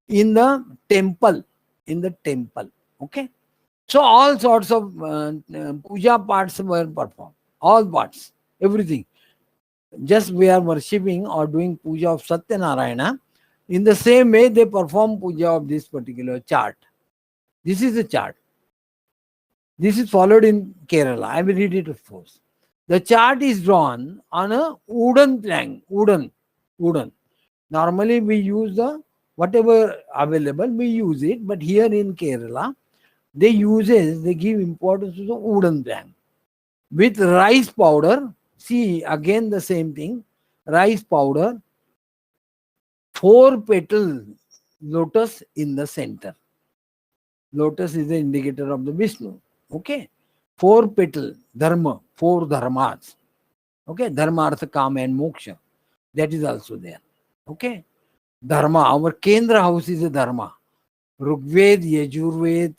in the temple. In the temple. Okay. So all sorts of puja parts were performed. All parts, everything. Just we are worshipping or doing puja of Satyanarayana. In the same way, they perform puja of this particular chart. This is the chart. This is followed in Kerala. I will read it first. The chart is drawn on a wooden plank. Wooden. Normally we use the whatever available, we use it. But here in Kerala, they give importance to the wooden plank. With rice powder, see again the same thing. Rice powder, 4 petal lotus in the center. Lotus is the indicator of the Vishnu. Okay. 4 petal, dharma, 4 dharmas. Okay. Dharma, artha, kama and moksha. That is also there. Okay. Dharma, our Kendra house is a dharma. Rigved, Yajurved,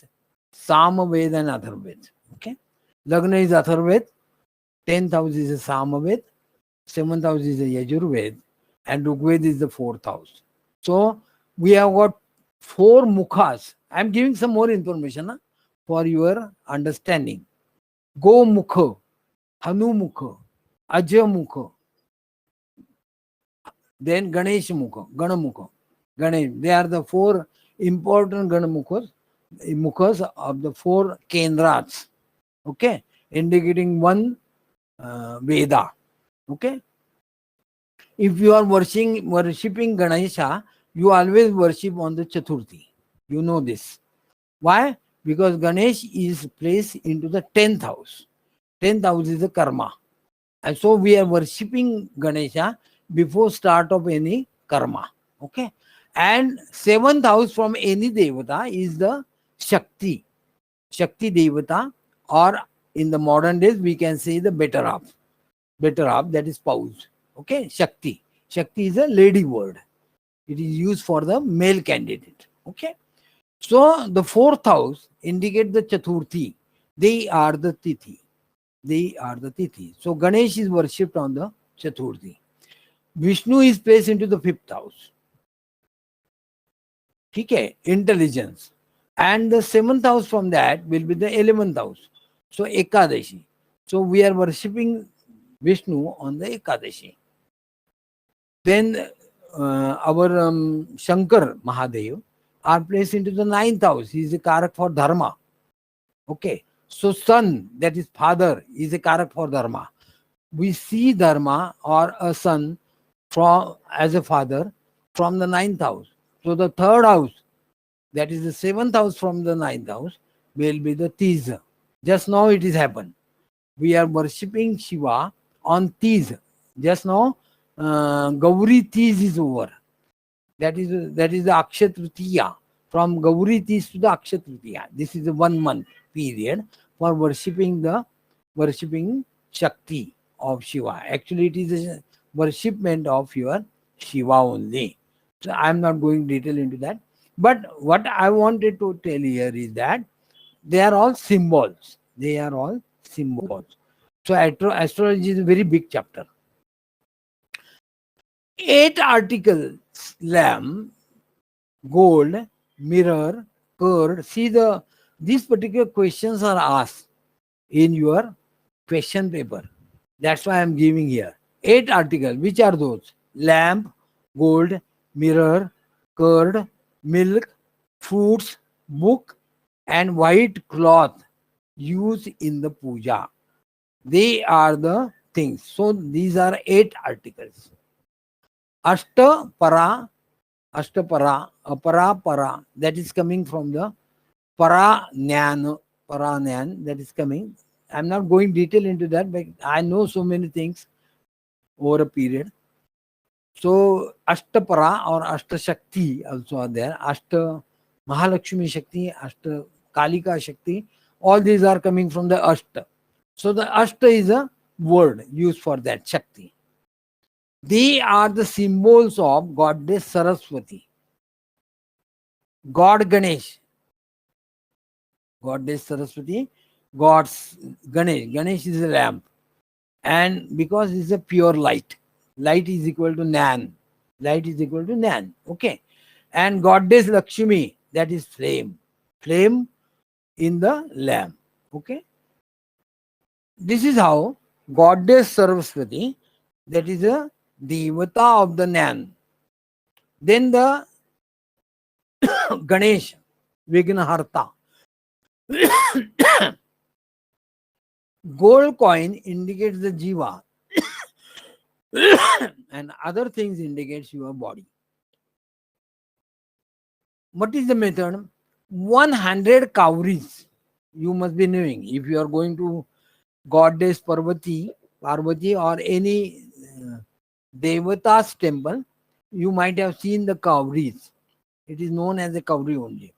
Samaved and Atharved. Okay. Lagna is Atharved, 10th house is a Samaved, 7th house is a Yajurved, and Rigved is the 4th house. So we have got 4 mukhas. I am giving some more information for your understanding. Go mukha, Hanu mukha, Aja mukha, then Ganesh mukha, Gana mukha. Ganesh, they are the 4 important Gana mukhas of the 4 Kendras. Okay, indicating one Veda. Okay. If you are worshipping Ganesha, you always worship on the Chaturthi. You know this. Why? Because Ganesh is placed into the 10th house. 10th house is the karma. And so we are worshipping Ganesha before start of any karma. Okay. And seventh house from any devata is the Shakti. Shakti devata, or in the modern days we can say the better half. Better half, that is spouse. Okay. Shakti. Shakti is a lady word. It is used for the male candidate. Okay. So the fourth house indicate the Chaturthi. They are the Tithi. They are the Tithi. So Ganesh is worshipped on the Chaturthi. Vishnu is placed into the fifth house. Okay, intelligence. And the seventh house from that will be the 11th house. So Ekadashi. So we are worshipping Vishnu on the Ekadashi. Then our Shankar Mahadev are placed into the ninth house. He is a karak for dharma. Okay. So son, that is father, is a karak for dharma. We see dharma or a son from as a father from the ninth house. So the third house, that is the seventh house from the ninth house, will be the Tiz. Just now it is happened. We are worshipping Shiva on Tiz. Just now, Gauri Tiz is over. That is the Akshat Tritiya. From Gauri Tiz to the Akshat Tritiya. This is a 1 month period for worshipping Shakti of Shiva. Actually, it is a worshipment of your Shiva only. So I am not going detail into that. But what I wanted to tell here is that they are all symbols. They are all symbols. So astrology is a very big chapter. 8 articles: lamp, gold, mirror, curd. See, these particular questions are asked in your question paper. That's why I am giving here. 8 articles. Which are those? Lamp, gold, mirror, curd, milk, fruits, book, and white cloth used in the puja. They are the things. So these are 8 articles. Ashtapara, apara, that is coming from the paranyan, that is coming. I'm not going detail into that, but I know so many things over a period. So Ashtapara or Ashtashakti also are there. Ashta Mahalakshmi Shakti, Ashta Kalika Shakti, all these are coming from the Ashta. So the Ashta is a word used for that Shakti. They are the symbols of Goddess Saraswati, God Ganesh, Goddess Saraswati, God's Ganesh. Ganesh is a lamp. And because it's a pure light, light is equal to Nan. Light is equal to Nan. Okay. And Goddess Lakshmi, that is flame. Flame in the lamp. Okay. This is how Goddess Saraswati, that is a Devata of the Nan. Then the Ganesh, Vignaharta. Gold coin indicates the Jiva and other things indicates your body. What is the method? 100 cowries. You must be knowing. If you are going to Goddess Parvati or any Devata's temple, you might have seen the cowries. It is known as a cowrie only.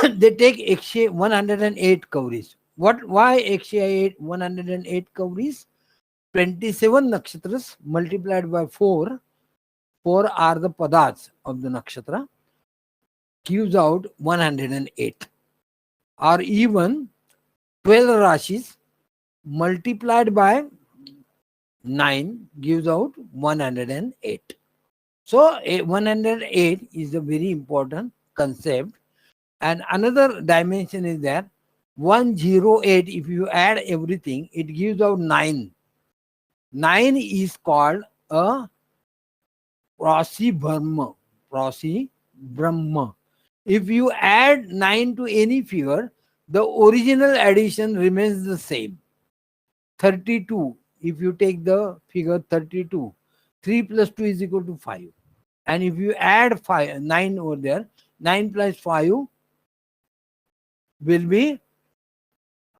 They take 108 cowries. Why 108 cowries? 27 nakshatras multiplied by 4. 4 are the padas of the nakshatra. Gives out 108. Or even 12 rashis multiplied by 9 gives out 108. So 108 is a very important concept. And another dimension is that 108, if you add everything, it gives out 9. 9 is called a Prasi Brahma. If you add 9 to any figure, the original addition remains the same. 32. If you take the figure 32, 3 plus 2 is equal to 5. And if you add 9 over there, 9 plus 5 will be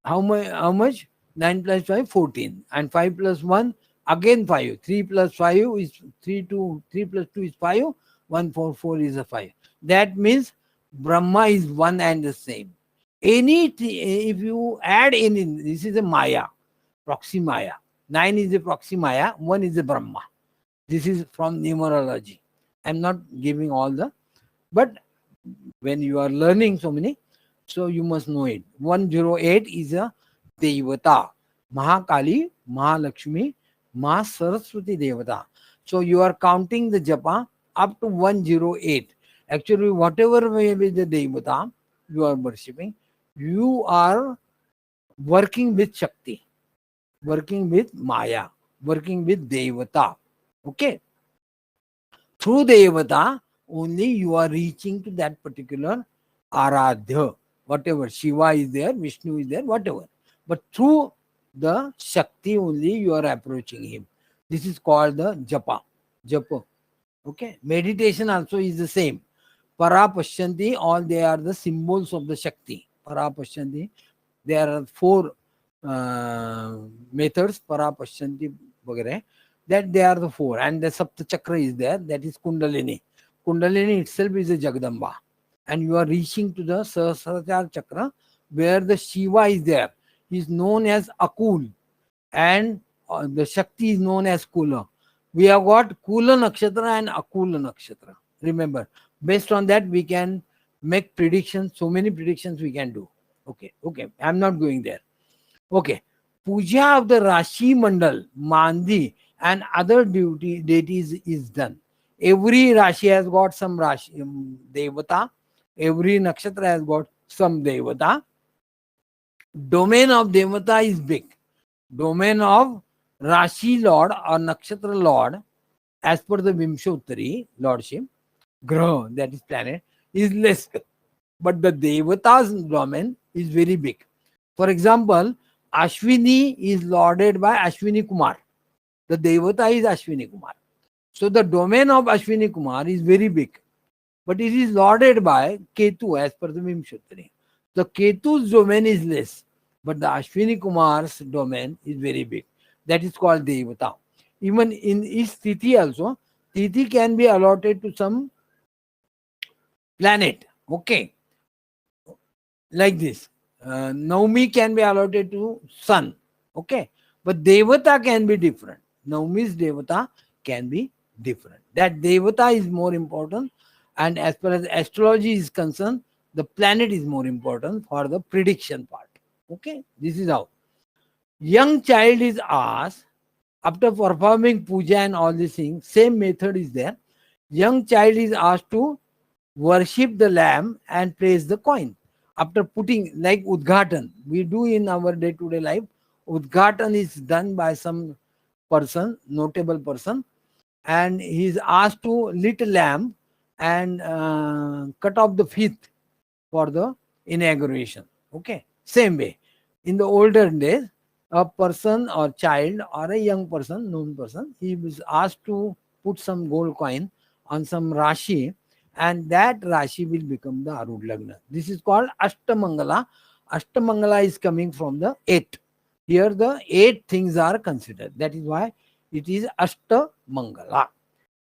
how much? 9 plus 5, 14. And 5 plus 1, again 5. 3 plus 5 is 3, 2. 3 plus 2 is 5. 1, 4, 4 is a 5. That means Brahma is one and the same. If you add any, this is a Maya, proxy Maya. 9 is a proxy Maya, 1 is a Brahma. This is from numerology. I'm not giving all the, but when you are learning so many, so you must know it. 108 is a Devata, Mahakali, Mahalakshmi, Ma Saraswati Devata. So you are counting the japa up to 108. Actually, whatever may be the Devata you are worshipping, you are working with Shakti, working with Maya, working with Devata. Okay? Through Devata, only you are reaching to that particular Aradhya. Whatever, Shiva is there, Vishnu is there, whatever. But through the Shakti only you are approaching him. This is called the Japa. Japa. Okay? Meditation also is the same. Para Pashyanti, all they are the symbols of the Shakti. Para Pashyanti, there are 4 methods, Para Pashyanti, vagare, that they are the 4. And the Sapta Chakra is there, that is Kundalini. Kundalini itself is a Jagdamba. And you are reaching to the Sahasrara Chakra, where the Shiva is there. He is known as Akul. And the Shakti is known as Kula. We have got Kula Nakshatra and Akula Nakshatra. Remember, based on that, we can make predictions. So many predictions we can do. Okay. I'm not going there. Okay. Puja of the Rashi Mandal, Mandi, and other deities is done. Every Rashi has got some Rashi Devata. Every Nakshatra has got some Devata. Domain of Devata is big. Domain of Rashi Lord or Nakshatra Lord, as per the Vimshottari Lordship, Graha, that is planet, is less. But the Devata's domain is very big. For example, Ashwini is lorded by Ashwini Kumar. The Devata is Ashwini Kumar. So the domain of Ashwini Kumar is very big. But it is lorded by Ketu as per the Vimshottari. The Ketu's domain is less. But the Ashwini Kumar's domain is very big. That is called Devata. Even in his Tithi also, Tithi can be allotted to some planet. Okay. Like this. Naumi can be allotted to sun. Okay. But Devata can be different. Naumi's Devata can be different. That Devata is more important. And as far as astrology is concerned, the planet is more important for the prediction part. Okay. This is how. Young child is asked, after performing puja and all these things, same method is there. Young child is asked to worship the lamb and place the coin. After putting, like Udghatan, we do in our day-to-day life, Udghatan is done by some person, notable person, and he is asked to lit a lamp and cut off the fifth for the inauguration. Okay, same way. In the older days, a person or child or a young person, known person, he was asked to put some gold coin on some Rashi, and that Rashi will become the Arud Lagna. This is called Ashtamangala. Ashtamangala is coming from the 8. Here the 8 things are considered. That is why it is Ashtamangala.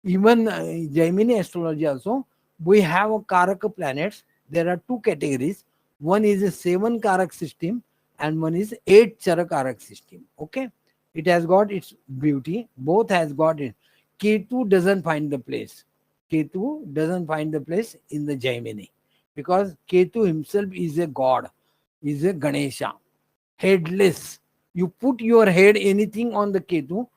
Even Jaimini astrology also, we have a Karaka planets. There are 2 categories. One is a 7 Karak system and one is 8 Charakarak system. Okay. It has got its beauty. Both has got it. Ketu doesn't find the place. Ketu doesn't find the place in the Jaimini. Because Ketu himself is a god. Is a Ganesha. Headless. You put your head anything on the Ketu,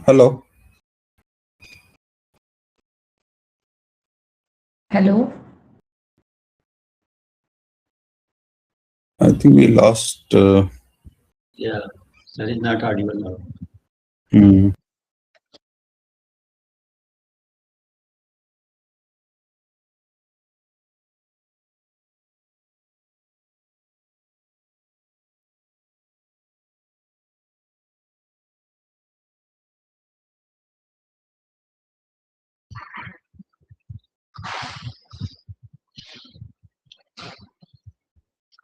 Hello. Hello? I think we lost. Yeah, that is not audible now. Hmm.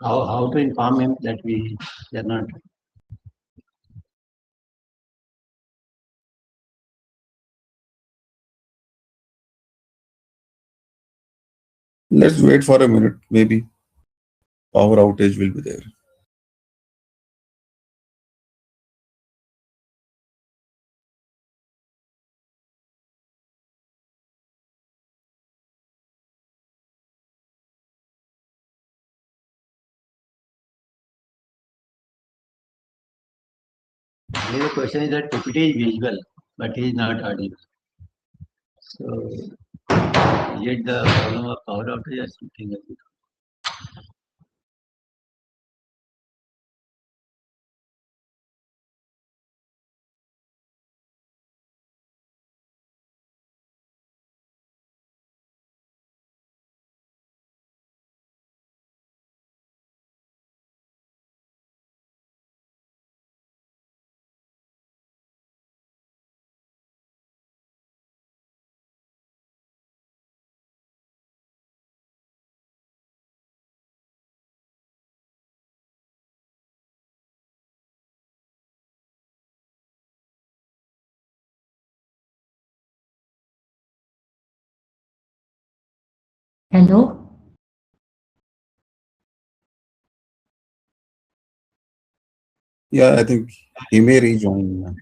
How to inform him that we are not. Let's wait for a minute. Maybe power outage will be there. Maybe the question is that PPT is visual, but he is not audible. So, yet the problem of power outage or something like that. Hello? Yeah, I think he may rejoin.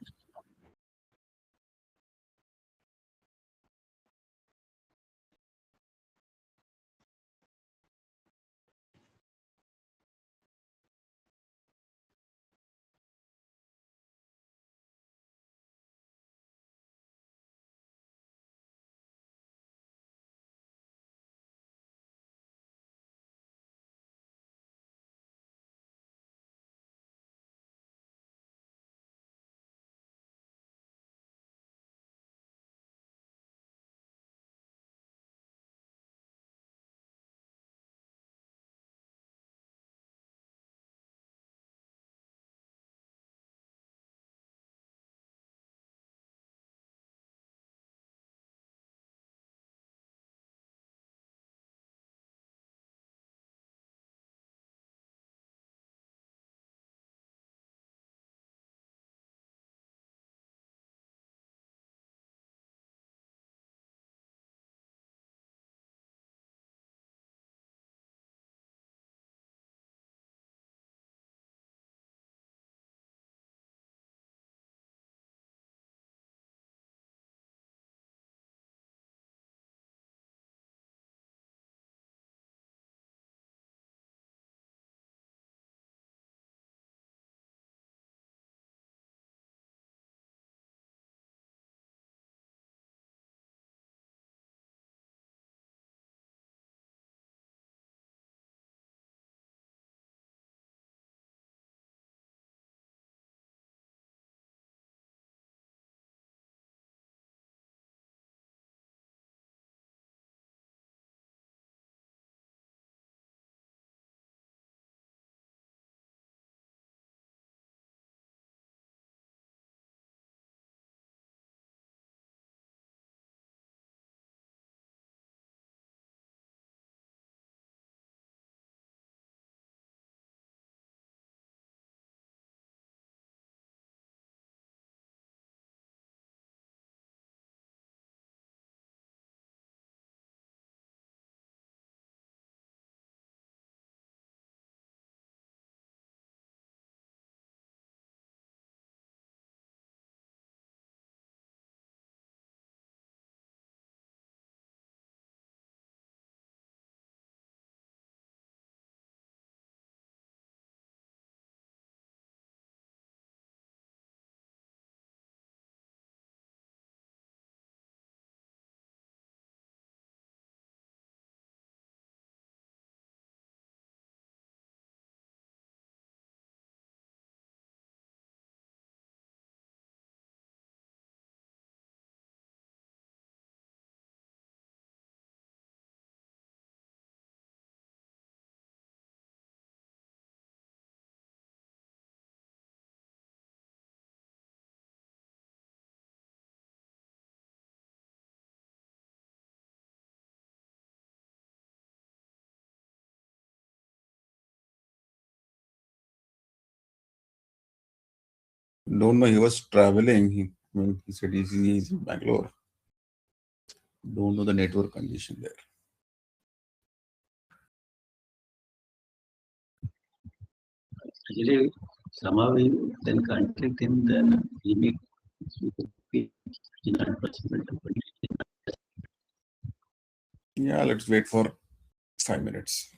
Don't know. He was traveling. He said he's in Bangalore. Don't know the network condition there. Actually, somehow we then contact him, then he make not possible to put it. Yeah, let's wait for 5 minutes.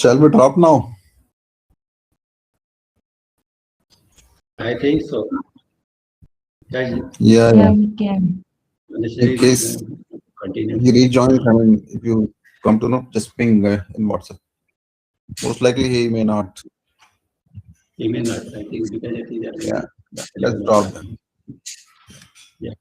Shall we drop now? I think so. Guys, Yeah, Yeah, yeah. we can. necessary In case continue. he rejoins, I mean, if you come to know, just ping in WhatsApp. Most likely he may not. He may not. I think because it is Yeah. already Let's drop then. Yeah.